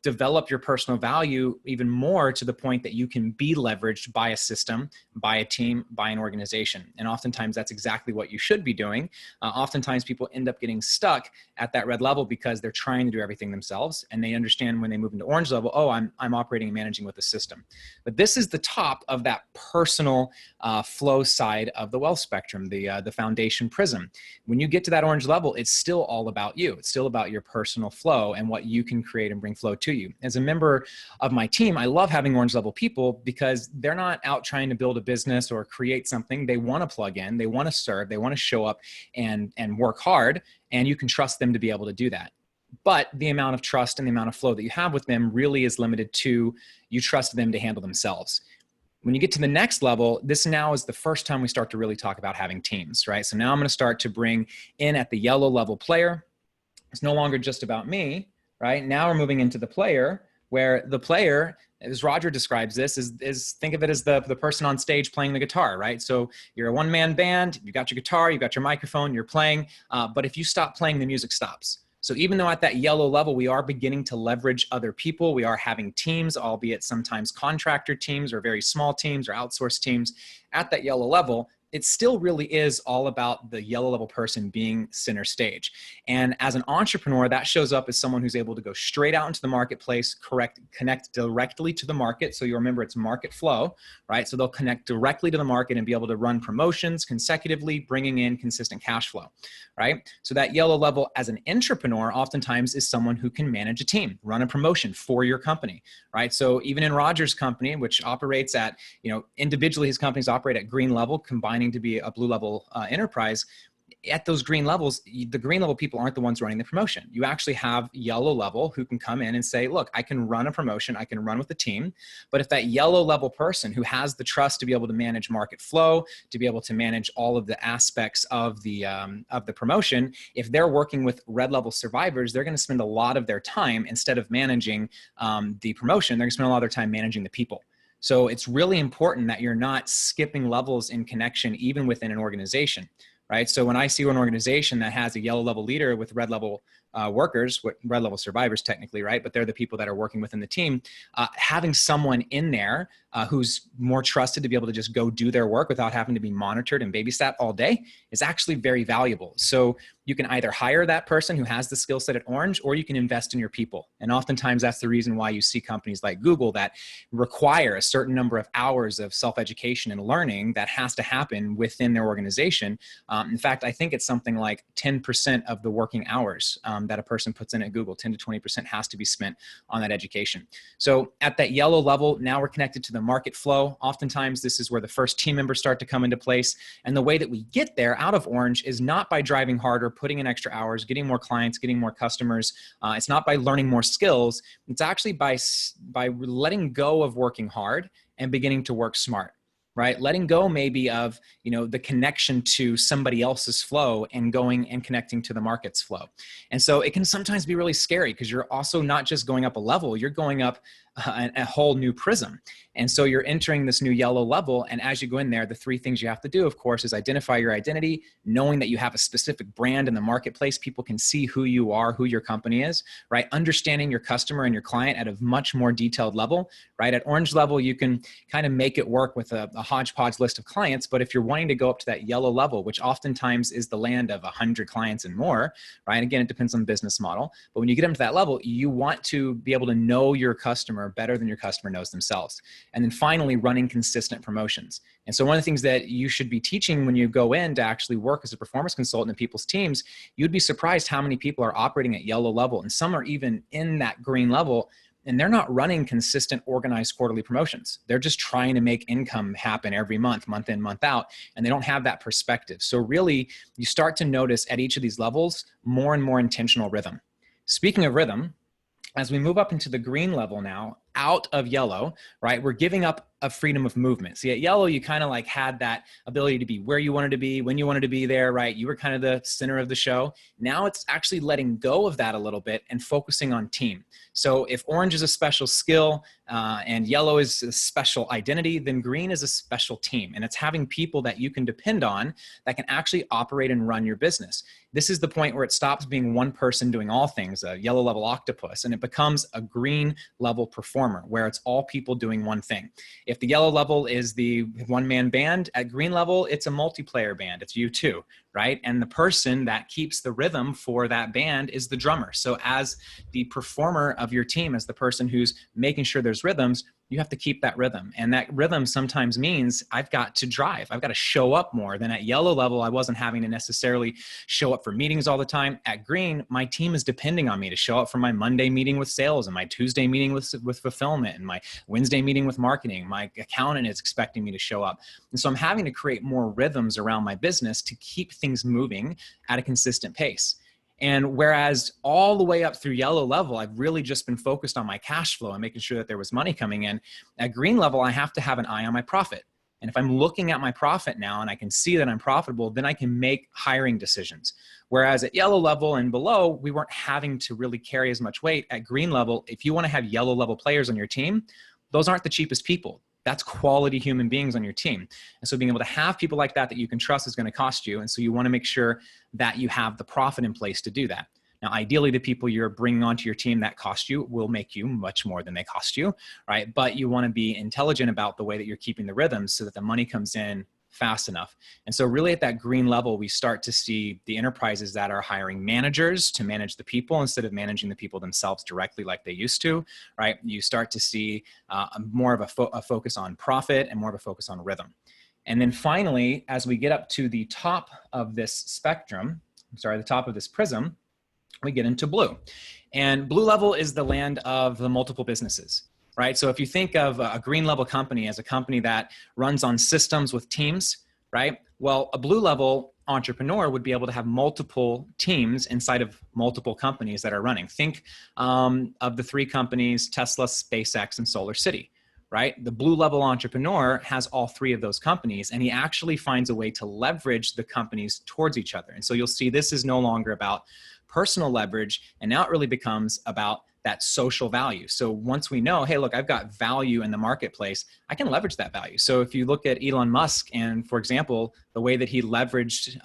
develop your personal value even more, to the point that you can be leveraged by a system, by a team, by an organization. And oftentimes that's exactly what you should be doing. Oftentimes people end up getting stuck at that red level because they're trying to do everything themselves, and they understand when they move into orange level, oh, I'm operating and managing with the system. But this is the top of that personal flow side of the wealth spectrum, the foundation prism. When you get to that orange level, it's still all about you. It's still about your personal flow and what you can create and bring flow to you. As a member of my team, I love having orange level people because they're not out trying to build a business or create something. They want to plug in, they want to serve, they want to show up and work hard, and you can trust them to be able to do that. But the amount of trust and the amount of flow that you have with them really is limited to, you trust them to handle themselves. When you get to the next level, this now is the first time we start to really talk about having teams, right? So now I'm going to start to bring in at the yellow level player. It's no longer just about me, right? Now we're moving into the player, where the player, as Roger describes this, is think of it as the person on stage playing the guitar, right? So you're a one-man band, you got your guitar, you got your microphone, you're playing, but if you stop playing, the music stops. So even though at that yellow level, we are beginning to leverage other people, we are having teams, albeit sometimes contractor teams or very small teams or outsourced teams, at that yellow level, it still really is all about the yellow level person being center stage. And as an entrepreneur, that shows up as someone who's able to go straight out into the marketplace, connect directly to the market. So you remember it's market flow, right? So they'll connect directly to the market and be able to run promotions consecutively, bringing in consistent cash flow, right? So that yellow level as an entrepreneur oftentimes is someone who can manage a team, run a promotion for your company, right? So even in Roger's company, which operates at, individually his companies operate at green level, combining to be a blue level enterprise. At those green levels, the green level people aren't the ones running the promotion. You actually have yellow level who can come in and say, look, I can run a promotion, I can run with the team. But if that yellow level person who has the trust to be able to manage market flow, to be able to manage all of the aspects of the promotion, if they're working with red level survivors, they're going to spend a lot of their time, instead of managing the promotion, they're going to spend a lot of their time managing the people. So it's really important that you're not skipping levels in connection, even within an organization, right? So when I see an organization that has a yellow level leader with red level workers, red level survivors technically, right? But they're the people that are working within the team. Having someone in there who's more trusted to be able to just go do their work without having to be monitored and babysat all day is actually very valuable. So you can either hire that person who has the skill set at Orange, or you can invest in your people. And oftentimes that's the reason why you see companies like Google that require a certain number of hours of self-education and learning that has to happen within their organization. In fact, I think it's something like 10% of the working hours that a person puts in at Google, 10 to 20% has to be spent on that education. So at that yellow level, now we're connected to the market flow. Oftentimes this is where the first team members start to come into place. And the way that we get there out of Orange is not by driving harder, putting in extra hours, getting more clients, getting more customers. It's not by learning more skills. It's actually by letting go of working hard and beginning to work smart. Right? Letting go maybe of, the connection to somebody else's flow and going and connecting to the market's flow. And so it can sometimes be really scary because you're also not just going up a level, you're going up a whole new prism. And so you're entering this new yellow level. And as you go in there, the three things you have to do, of course, is identify your identity, knowing that you have a specific brand in the marketplace. People can see who you are, who your company is, right? Understanding your customer and your client at a much more detailed level, right? At Orange level, you can kind of make it work with a hodgepodge list of clients. But if you're wanting to go up to that yellow level, which oftentimes is the land of 100 clients and more, right? Again, it depends on the business model. But when you get them to that level, you want to be able to know your customer better than your customer knows themselves. And then finally, running consistent promotions. And so one of the things that you should be teaching when you go in to actually work as a performance consultant in people's teams, you'd be surprised how many people are operating at yellow level, and some are even in that green level, and they're not running consistent, organized quarterly promotions. They're just trying to make income happen every month, month in, month out, and they don't have that perspective. So really, you start to notice at each of these levels more and more intentional rhythm. Speaking of rhythm, as we move up into the green level now, out of yellow, right, we're giving up a freedom of movement. See, at yellow, you kind of like had that ability to be where you wanted to be, when you wanted to be there, right? You were kind of the center of the show. Now it's actually letting go of that a little bit and focusing on team. So if orange is a special skill and yellow is a special identity, then green is a special team. And it's having people that you can depend on that can actually operate and run your business. This is the point where it stops being one person doing all things, a yellow level octopus, and it becomes a green level performer where it's all people doing one thing. If the yellow level is the one-man band, at green level, it's a multiplayer band. It's you two, right? And the person that keeps the rhythm for that band is the drummer. So as the performer of your team, as the person who's making sure there's rhythms, you have to keep that rhythm. And that rhythm sometimes means I've got to drive. I've got to show up more. Than at yellow level, I wasn't having to necessarily show up for meetings all the time. At green, my team is depending on me to show up for my Monday meeting with sales and my Tuesday meeting with fulfillment and my Wednesday meeting with marketing. My accountant is expecting me to show up. And so I'm having to create more rhythms around my business to keep things moving at a consistent pace. And whereas all the way up through yellow level, I've really just been focused on my cash flow and making sure that there was money coming in. At green level, I have to have an eye on my profit. And if I'm looking at my profit now and I can see that I'm profitable, then I can make hiring decisions. Whereas at yellow level and below, we weren't having to really carry as much weight. At green level, if you want to have yellow level players on your team, those aren't the cheapest people. That's quality human beings on your team. And so being able to have people like that you can trust is going to cost you. And so you want to make sure that you have the profit in place to do that. Now, ideally, the people you're bringing onto your team that cost you will make you much more than they cost you, right? But you want to be intelligent about the way that you're keeping the rhythms so that the money comes in fast enough. And so really at that green level, we start to see the enterprises that are hiring managers to manage the people instead of managing the people themselves directly like they used to, right? You start to see more of a focus on profit and more of a focus on rhythm. And then finally, as we get up to the top of this spectrum, the top of this prism, we get into blue. And blue level is the land of the multiple businesses. Right? So if you think of a green level company as a company that runs on systems with teams, right? Well, a blue level entrepreneur would be able to have multiple teams inside of multiple companies that are running. Think of the three companies, Tesla, SpaceX, and SolarCity, right? The blue level entrepreneur has all three of those companies, and he actually finds a way to leverage the companies towards each other. And so you'll see this is no longer about personal leverage, and now it really becomes about that social value. So once we know, hey, look, I've got value in the marketplace, I can leverage that value. So if you look at Elon Musk and, for example, the way that he leveraged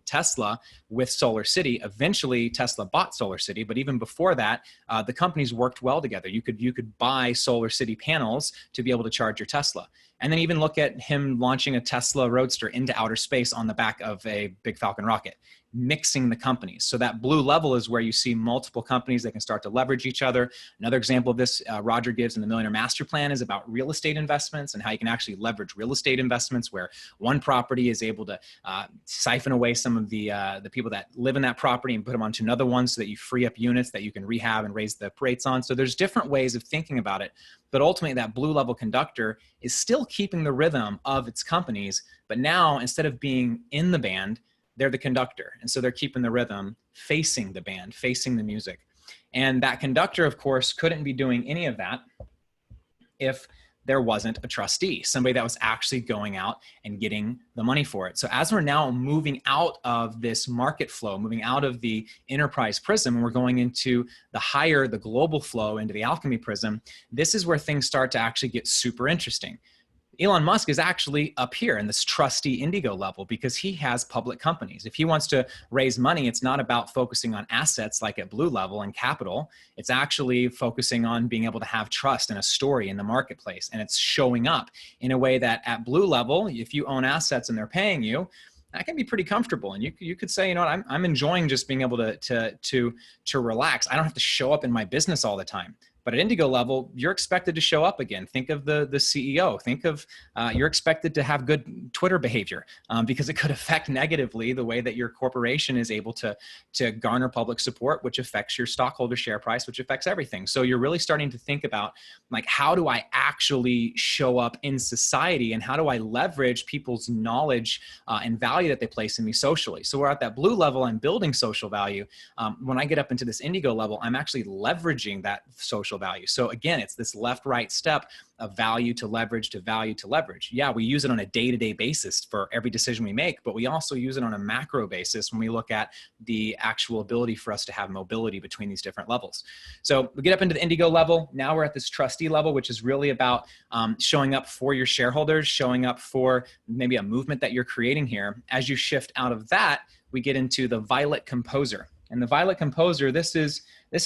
Tesla with Solar City, eventually Tesla bought Solar City, but even before that, the companies worked well together. You could buy Solar City panels to be able to charge your Tesla. And then even look at him launching a Tesla Roadster into outer space on the back of a big Falcon rocket, mixing the companies. So that blue level is where you see multiple companies that can start to leverage each other. Another example of this, Roger gives in the Millionaire Master Plan, is about real estate investments and how you can actually leverage real estate investments, where one property is able to siphon away some of the people that live in that property and put them onto another one, so that you free up units that you can rehab and raise the rates on. So there's different ways of thinking about it. But ultimately, that blue level conductor is still keeping the rhythm of its companies. But now, instead of being in the band, they're the conductor. And so they're keeping the rhythm, facing the band, facing the music. And that conductor, of course, couldn't be doing any of that if there wasn't a trustee, somebody that was actually going out and getting the money for it. So as we're now moving out of this market flow, moving out of the enterprise prism, and we're going into the global flow, into the alchemy prism, this is where things start to actually get super interesting. Elon Musk is actually up here in this trustee indigo level because he has public companies. If he wants to raise money, it's not about focusing on assets like at blue level and capital. It's actually focusing on being able to have trust and a story in the marketplace. And it's showing up in a way that at blue level, if you own assets and they're paying you, that can be pretty comfortable. And you could say, you know what, I'm enjoying just being able to relax. I don't have to show up in my business all the time. But at indigo level, you're expected to show up again. Think of the CEO. Think of you're expected to have good Twitter behavior because it could affect negatively the way that your corporation is able to garner public support, which affects your stockholder share price, which affects everything. So you're really starting to think about, like, how do I actually show up in society, and how do I leverage people's knowledge and value that they place in me socially? So we're at that blue level. I'm building social value. When I get up into this indigo level, I'm actually leveraging that social value. So again, it's this left-right step of value to leverage to value to leverage. Yeah, we use it on a day-to-day basis for every decision we make, but we also use it on a macro basis when we look at the actual ability for us to have mobility between these different levels. So we get up into the indigo level. Now we're at this trustee level, which is really about showing up for your shareholders, showing up for maybe a movement that you're creating here. As you shift out of that, we get into the violet composer. And the violet composer, this is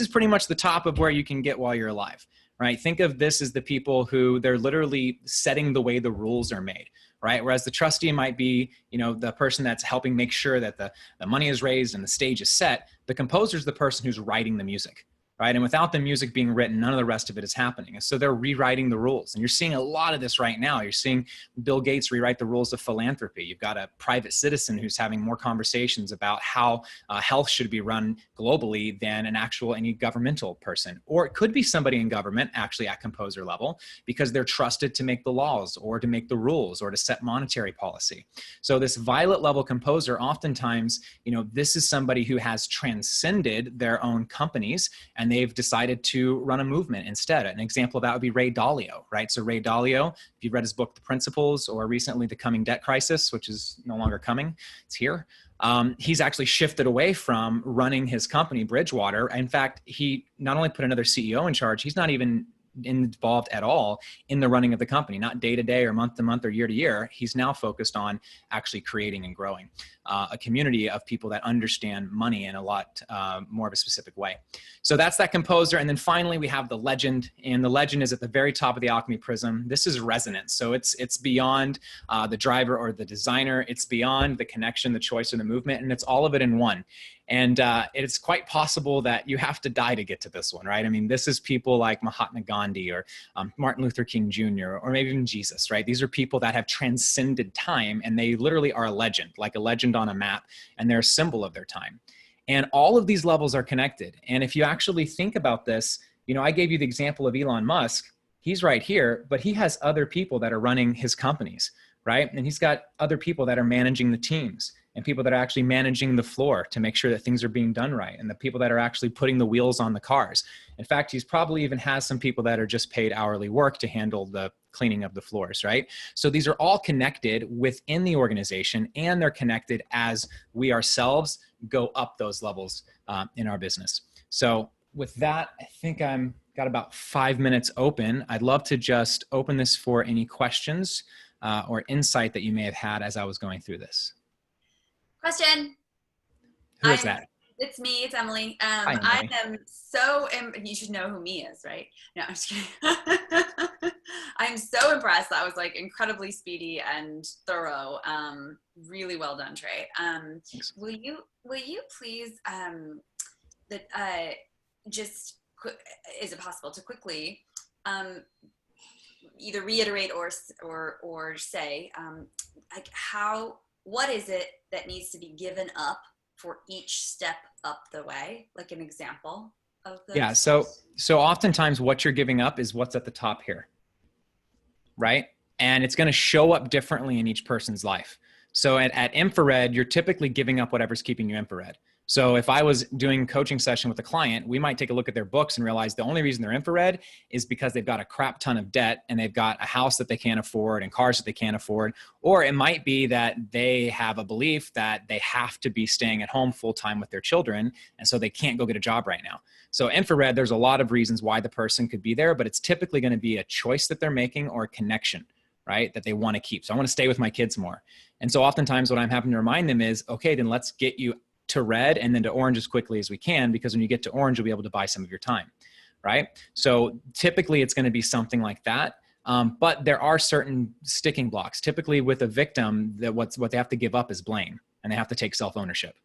pretty much the top of where you can get while you're alive, right? Think of this as the people who they're literally setting the way the rules are made, right? Whereas the trustee might be, you know, the person that's helping make sure that the money is raised and the stage is set. The composer is the person who's writing the music, right? And without the music being written, none of the rest of it is happening. And so they're rewriting the rules. And you're seeing a lot of this right now. You're seeing Bill Gates rewrite the rules of philanthropy. You've got a private citizen who's having more conversations about how health should be run globally than any governmental person. Or it could be somebody in government actually at composer level, because they're trusted to make the laws or to make the rules or to set monetary policy. So this violet level composer, oftentimes, you know, this is somebody who has transcended their own companies, and they've decided to run a movement instead. An example of that would be Ray Dalio, right? So Ray Dalio, if you've read his book, The Principles, or recently The Coming Debt Crisis, which is no longer coming, it's here. He's actually shifted away from running his company, Bridgewater. In fact, he not only put another CEO in charge, he's not even involved at all in the running of the company, not day to day or month to month or year to year. He's now focused on actually creating and growing a community of people that understand money in a lot more of a specific way. So that's that composer. And then finally, we have the legend, and the legend is at the very top of the alchemy prism. This is resonance. So it's beyond the driver or the designer. It's beyond the connection, the choice, or the movement, and it's all of it in one. And it's quite possible that you have to die to get to this one, right? I mean, this is people like Mahatma Gandhi or Martin Luther King Jr., or maybe even Jesus, right? These are people that have transcended time, and they literally are a legend, like a legend on a map, and they're a symbol of their time. And all of these levels are connected. And if you actually think about this, you know, I gave you the example of Elon Musk. He's right here, but he has other people that are running his companies, right? And he's got other people that are managing the teams, and people that are actually managing the floor to make sure that things are being done right, and the people that are actually putting the wheels on the cars. In fact, he's probably even has some people that are just paid hourly work to handle the cleaning of the floors, right? So these are all connected within the organization, and they're connected as we ourselves go up those levels in our business. So with that, I think I'm got about 5 minutes open. I'd love to just open this for any questions or insight that you may have had as I was going through this. Question. Who is that? It's me. It's Emily. Hi, Emily. I am so, you should know who me is, right? No, I'm just kidding. I'm so impressed. That was like incredibly speedy and thorough. Really well done, Trey. Will you please, just, is it possible to quickly either reiterate or say, like what is it that needs to be given up for each step up the way, like an example of this? Yeah, so oftentimes what you're giving up is what's at the top here, right? And it's going to show up differently in each person's life. So at infrared, you're typically giving up whatever's keeping you infrared. So if I was doing coaching session with a client, we might take a look at their books and realize the only reason they're infrared is because they've got a crap ton of debt and they've got a house that they can't afford and cars that they can't afford. Or it might be that they have a belief that they have to be staying at home full time with their children. And so they can't go get a job right now. So infrared, there's a lot of reasons why the person could be there, but it's typically going to be a choice that they're making or a connection, right? That they want to keep. So I want to stay with my kids more. And so oftentimes what I'm having to remind them is, okay, then let's get you to red and then to orange as quickly as we can, because when you get to orange, you'll be able to buy some of your time, right? So typically it's going to be something like that. But there are certain sticking blocks. Typically with a victim, that what they have to give up is blame, and they have to take self-ownership,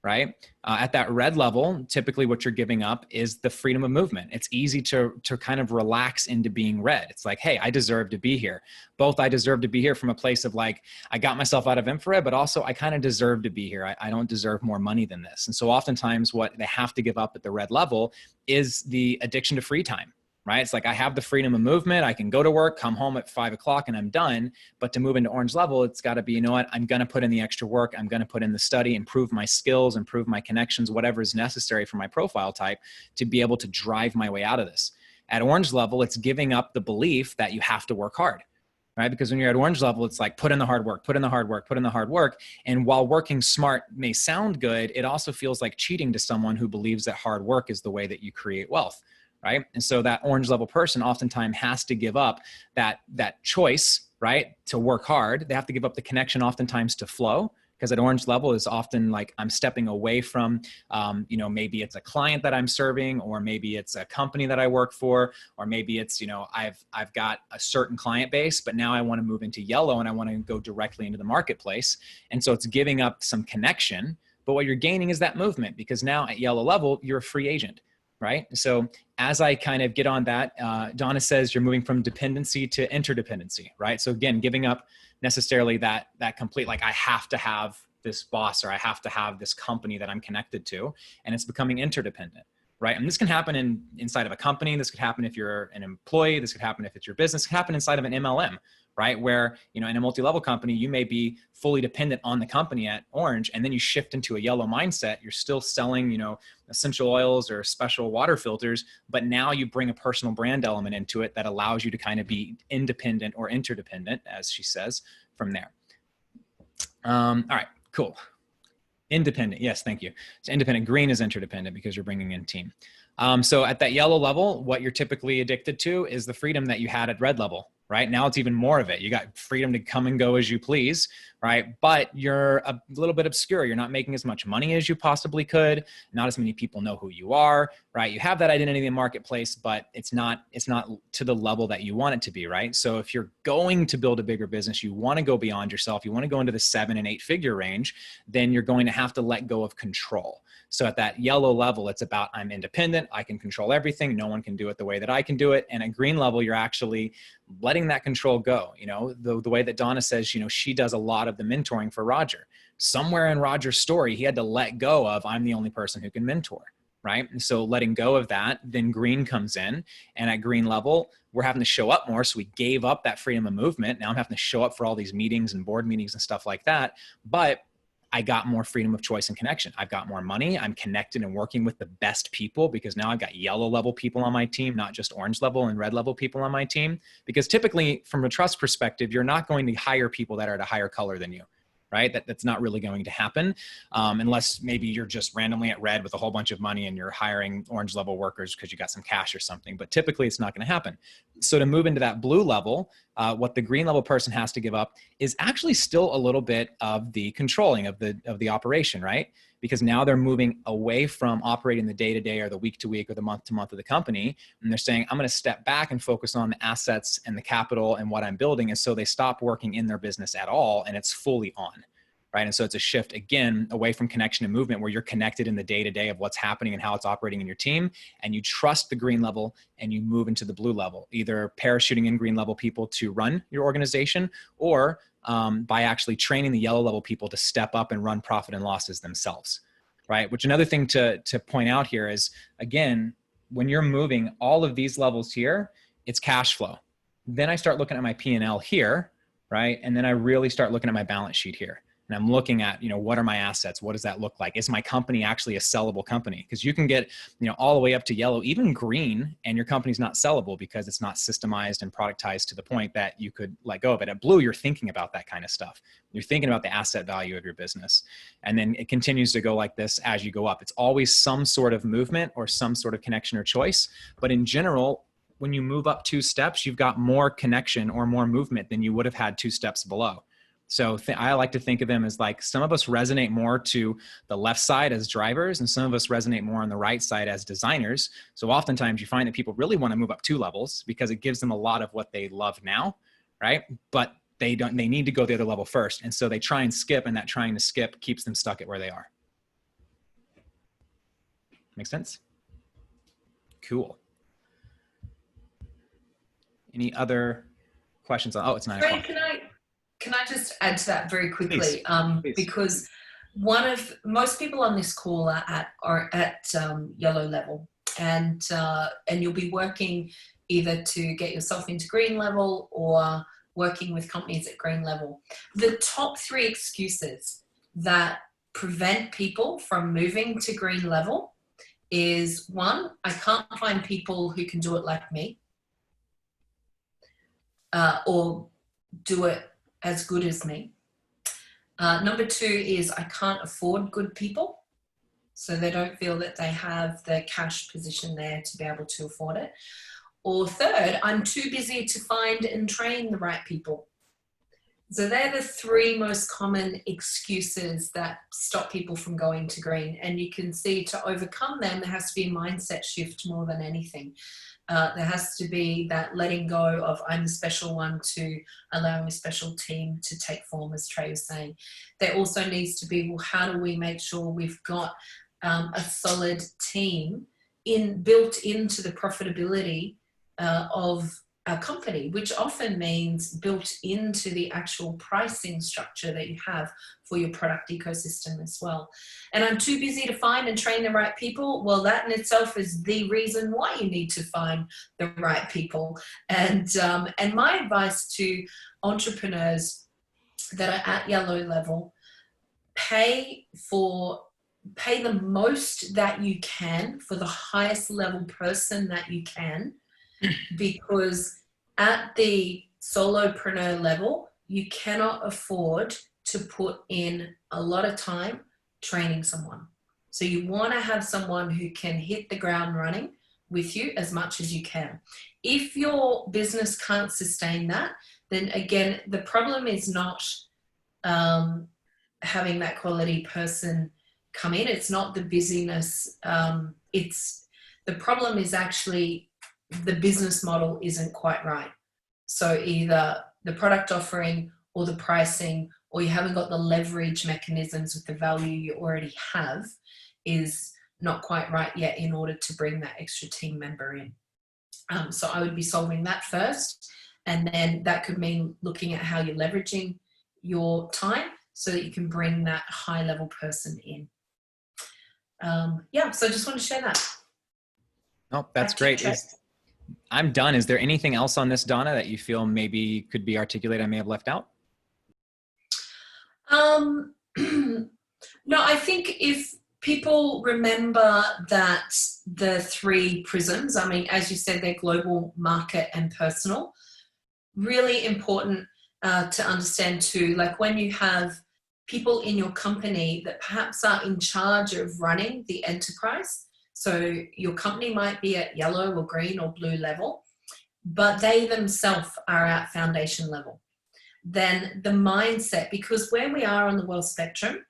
right? At that red level, typically what you're giving up is the freedom of movement. It's easy to kind of relax into being red. It's like, hey, I deserve to be here. Both I deserve to be here from a place of like, I got myself out of infrared, but also I kind of deserve to be here. I don't deserve more money than this. And so oftentimes what they have to give up at the red level is the addiction to free time. Right? It's like, I have the freedom of movement. I can go to work, come home at 5 o'clock and I'm done. But to move into orange level, it's got to be, you know what? I'm going to put in the extra work. I'm going to put in the study, improve my skills, improve my connections, whatever is necessary for my profile type to be able to drive my way out of this. At orange level, it's giving up the belief that you have to work hard, right? Because when you're at orange level, it's like, put in the hard work, put in the hard work, put in the hard work. And while working smart may sound good, it also feels like cheating to someone who believes that hard work is the way that you create wealth. Right? And so that orange level person oftentimes has to give up that choice, right? To work hard. They have to give up the connection oftentimes to flow, because at orange level is often like, I'm stepping away from, maybe it's a client that I'm serving, or maybe it's a company that I work for, or maybe it's, I've got a certain client base, but now I want to move into yellow and I want to go directly into the marketplace. And so it's giving up some connection, but what you're gaining is that movement, because now at yellow level, you're a free agent. Right? So as I kind of get on that, Donna says you're moving from dependency to interdependency, right? So again, giving up necessarily that complete, like, I have to have this boss, or I have to have this company that I'm connected to, and it's becoming interdependent, right? And this can happen inside of a company. This could happen if you're an employee. This could happen if it's your business. It could happen inside of an MLM, right? Where, in a multi-level company, you may be fully dependent on the company at orange, and then you shift into a yellow mindset. You're still selling, essential oils or special water filters, but now you bring a personal brand element into it that allows you to kind of be independent or interdependent, as she says, from there. All right, cool. Independent. Yes, thank you. So independent. Green is interdependent because you're bringing in team. So at that yellow level, what you're typically addicted to is the freedom that you had at red level, right? Now it's even more of it. You got freedom to come and go as you please, right? But you're a little bit obscure. You're not making as much money as you possibly could. Not as many people know who you are, right? You have that identity in the marketplace, but it's not to the level that you want it to be, right? So if you're going to build a bigger business, you want to go beyond yourself, you want to go into the 7 and 8 figure range, then you're going to have to let go of control. So at that yellow level, it's about, I'm independent, I can control everything, no one can do it the way that I can do it. And at green level, you're actually letting that control go. The way that Donna says, she does a lot of the mentoring for Roger. Somewhere in Roger's story, he had to let go of, I'm the only person who can mentor, right? And so letting go of that, then green comes in, and at green level, we're having to show up more. So we gave up that freedom of movement. Now I'm having to show up for all these meetings and board meetings and stuff like that. But I got more freedom of choice and connection. I've got more money. I'm connected and working with the best people, because now I've got yellow level people on my team, not just orange level and red level people on my team. Because typically from a trust perspective, you're not going to hire people that are at a higher color than you, right? That's not really going to happen unless maybe you're just randomly at red with a whole bunch of money and you're hiring orange level workers because you got some cash or something. But typically it's not going to happen. So to move into that blue level, what the green level person has to give up is actually still a little bit of the controlling of the operation, right? Because now they're moving away from operating the day-to-day or the week-to-week or the month-to-month of the company. And they're saying, I'm going to step back and focus on the assets and the capital and what I'm building. And so they stop working in their business at all, and it's fully on, right? And so it's a shift, again, away from connection and movement, where you're connected in the day-to-day of what's happening and how it's operating in your team. And you trust the green level and you move into the blue level, either parachuting in green level people to run your organization, or by actually training the yellow level people to step up and run profit and losses themselves, right? Which another thing to point out here is, again, when you're moving all of these levels here, it's cash flow. Then I start looking at my P&L here, right? And then I really start looking at my balance sheet here. And I'm looking at, what are my assets? What does that look like? Is my company actually a sellable company? Because you can get, all the way up to yellow, even green, and your company's not sellable because it's not systemized and productized to the point that you could let go of it. At blue, you're thinking about that kind of stuff. You're thinking about the asset value of your business. And then it continues to go like this as you go up. It's always some sort of movement or some sort of connection or choice. But in general, when you move up 2 steps, you've got more connection or more movement than you would have had 2 steps below. So I like to think of them as like, some of us resonate more to the left side as drivers, and some of us resonate more on the right side as designers. So oftentimes you find that people really want to move up 2 levels because it gives them a lot of what they love now, right? But they need to go the other level first. And so they try and skip, and that trying to skip keeps them stuck at where they are. Make sense? Cool. Any other questions? Oh, it's 9 o'clock. Can I just add to that very quickly? Please. Because most people on this call are at yellow level, and you'll be working either to get yourself into green level or working with companies at green level. The top 3 excuses that prevent people from moving to green level is, 1, I can't find people who can do it like me, or do it as good as me. Number 2 is I can't afford good people. So they don't feel that they have the cash position there to be able to afford it. Or 3rd, I'm too busy to find and train the right people. So they're the 3 most common excuses that stop people from going to green. And you can see, to overcome them, there has to be a mindset shift more than anything. There has to be that letting go of I'm the special one to allowing a special team to take form, as Trey was saying. There also needs to be, well, how do we make sure we've got a solid team built into the profitability of our company, which often means built into the actual pricing structure that you have for your product ecosystem as well. And I'm too busy to find and train the right people. Well, that in itself is the reason why you need to find the right people. And my advice to entrepreneurs that are at yellow level, pay the most that you can for the highest level person that you can, because at the solopreneur level, you cannot afford to put in a lot of time training someone. So you want to have someone who can hit the ground running with you as much as you can. If your business can't sustain that, then again, the problem is not having that quality person come in. It's not the busyness. The problem is actually the business model isn't quite right. So either the product offering or the pricing, or you haven't got the leverage mechanisms with the value you already have, is not quite right yet in order to bring that extra team member in. So I would be solving that first. And then that could mean looking at how you're leveraging your time so that you can bring that high level person in. So I just want to share that. No, that's great. I'm done. Is there anything else on this, Donna, that you feel maybe could be articulated I may have left out? No, I think if people remember that the 3 prisms, I mean, as you said, they're global, market, and personal. Really important to understand too, like when you have people in your company that perhaps are in charge of running the enterprise. So your company might be at yellow or green or blue level, but they themselves are at foundation level. Then the mindset, because where we are on the wealth spectrum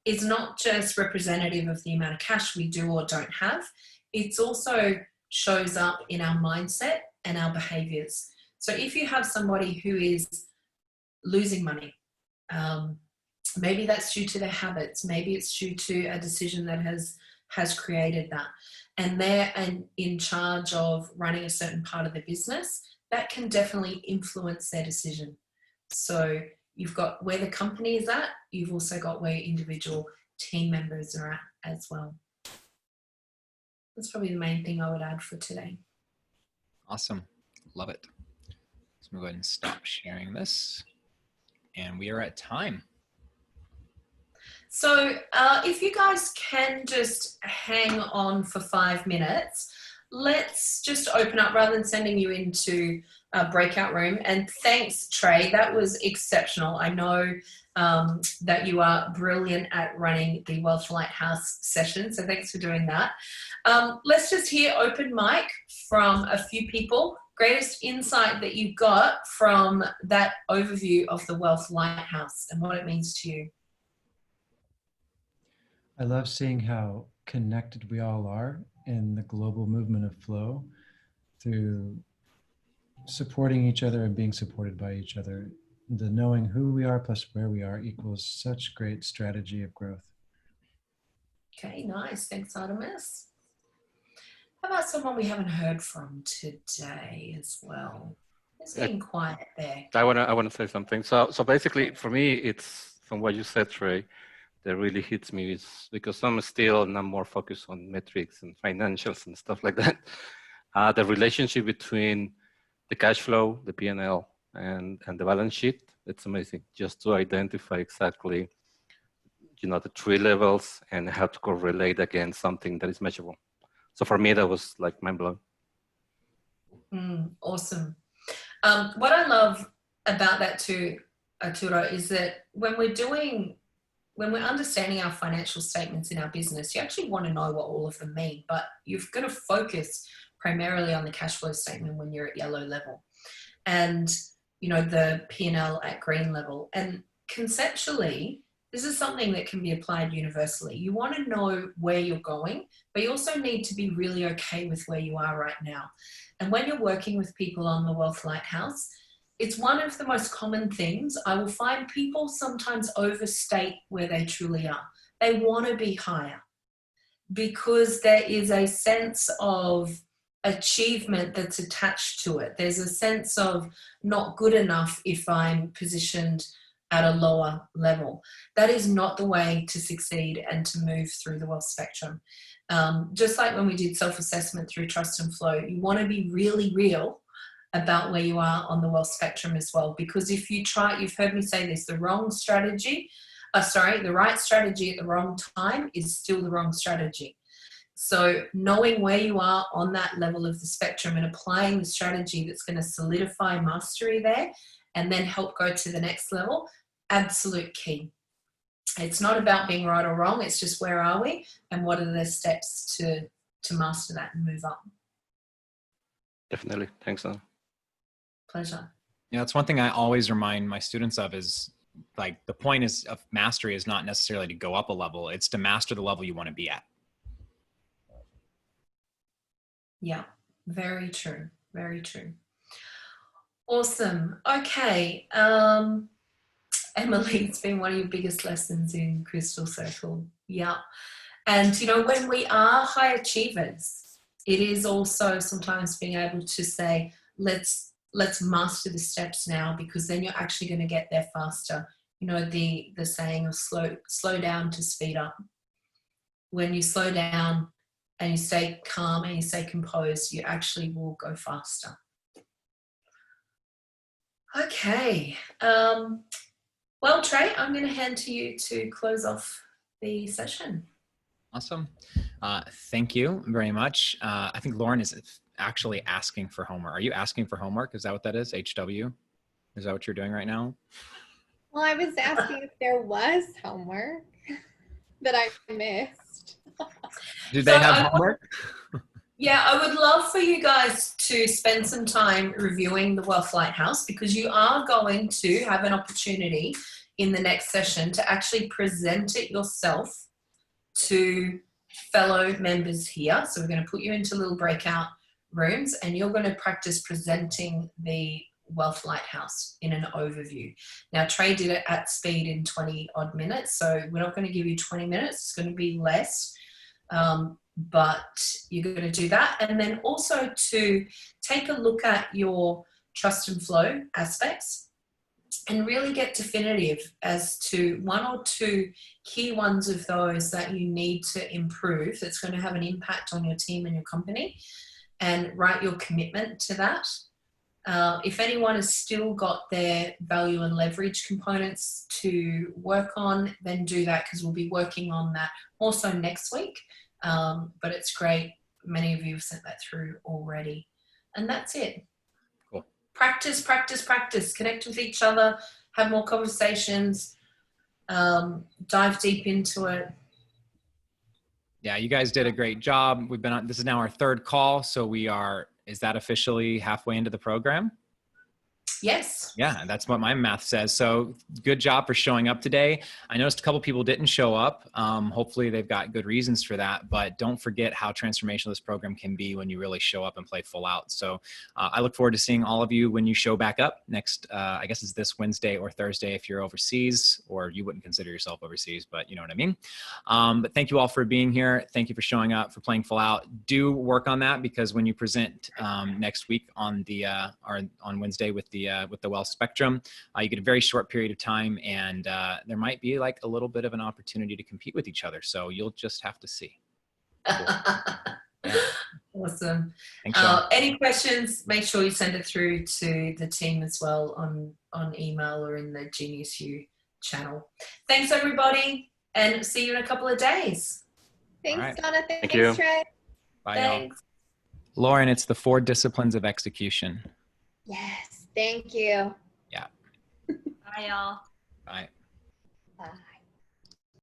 is not just representative of the amount of cash we do or don't have, it's also shows up in our mindset and our behaviors. So if you have somebody who is losing money, maybe that's due to their habits, maybe it's due to a decision that has created that, and they're in charge of running a certain part of the business, that can definitely influence their decision. So you've got where the company is at, you've also got where individual team members are at as well. That's probably the main thing I would add for today. Awesome. Love it. So I'm going to go ahead and stop sharing this. And we are at time. So if you guys can just hang on for 5 minutes, let's just open up rather than sending you into a breakout room. And thanks, Trey. That was exceptional. I know that you are brilliant at running the Wealth Lighthouse session. So thanks for doing that. Let's just hear open mic from a few people. Greatest insight that you got from that overview of the Wealth Lighthouse and what it means to you. I love seeing how connected we all are in the global movement of flow through supporting each other and being supported by each other. The knowing who we are plus where we are equals such great strategy of growth. Okay, nice. Thanks, Artemis. How about someone we haven't heard from today as well? It's being quiet there. I wanna say something. So basically, for me, it's from what you said, Trey, that really hits me is because I'm more focused on metrics and financials and stuff like that. The relationship between the cash flow, the P&L, and the balance sheet, it's amazing. Just to identify exactly, the 3 levels and how to correlate against something that is measurable. So for me, that was like mind blowing. Awesome. What I love about that too, Arturo, is that when we're understanding our financial statements in our business, you actually want to know what all of them mean, but you've got to focus primarily on the cash flow statement when you're at yellow level and, the P&L at green level. And conceptually, this is something that can be applied universally. You want to know where you're going, but you also need to be really okay with where you are right now. And when you're working with people on the Wealth Lighthouse, it's one of the most common things. I will find people sometimes overstate where they truly are. They want to be higher because there is a sense of achievement that's attached to it. There's a sense of not good enough if I'm positioned at a lower level. That is not the way to succeed and to move through the wealth spectrum. Just like when we did self-assessment through Trust and Flow, you want to be really real about where you are on the wealth spectrum as well. Because if you try, you've heard me say this, the right strategy at the wrong time is still the wrong strategy. So knowing where you are on that level of the spectrum and applying the strategy that's going to solidify mastery there and then help go to the next level, absolute key. It's not about being right or wrong, it's just where are we and what are the steps to master that and move up. Definitely. Thanks, Anna. Pleasure. Yeah, that's one thing I always remind my students of is like the point of mastery is not necessarily to go up a level, it's to master the level you want to be at. Yeah, very true. Very true. Awesome. Okay. Emily, it's been one of your biggest lessons in Crystal Circle. Yeah. And, when we are high achievers, it is also sometimes being able to say, let's master the steps now, because then you're actually going to get there faster. The saying of slow down to speed up. When you slow down and you stay calm and you stay composed, you actually will go faster. Okay. Well, Trey, I'm going to hand to you to close off the session. Awesome. Thank you very much. I think Lauren is actually asking for homework. Are you asking for homework? Is that what that is? HW? Is that what you're doing right now? Well, I was asking if there was homework that I missed. Did they So have homework? Yeah, I would love for you guys to spend some time reviewing the Wealth Lighthouse, because you are going to have an opportunity in the next session to actually present it yourself to fellow members here. So we're going to put you into little breakout rooms and you're going to practice presenting the Wealth Lighthouse in an overview. Now, Trey did it at speed in 20 odd minutes, so we're not going to give you 20 minutes. It's going to be less. But you're going to do that, and then also to take a look at your trust and flow aspects and really get definitive as to one or two key ones of those that you need to improve that's going to have an impact on your team and your company, and write your commitment to that. If anyone has still got their value and leverage components to work on, then do that, because we'll be working on that also next week. But it's great. Many of you have sent that through already. And that's it. Cool. Practice, practice, practice. Connect with each other. Have more conversations. Dive deep into it. Yeah, you guys did a great job. We've been on, this is now our third call. So we are, is that officially halfway into the program? Yes. Yeah, that's what my math says. So good job for showing up today. I noticed a couple people didn't show up. Hopefully they've got good reasons for that, but don't forget how transformational this program can be when you really show up and play full out. So I look forward to seeing all of you when you show back up next, I guess it's this Wednesday or Thursday if you're overseas, or you wouldn't consider yourself overseas, but you know what I mean. But thank you all for being here. Thank you for showing up, for playing full out. Do work on that, because when you present next week on the, or on Wednesday with the Wealth Spectrum, you get a very short period of time, and there might be like a little bit of an opportunity to compete with each other. So you'll just have to see. Cool. Yeah. Awesome. Thanks, Sean. Any questions, make sure you send it through to the team as well on email or in the Genius U channel. Thanks, everybody, and see you in a couple of days. Thanks, right. Donna. Thank Thanks, you. Trey. Bye, Thanks. y'all. Lauren, it's the 4 disciplines of execution. Yes. Thank you. Yeah. Bye, y'all. Bye. Bye.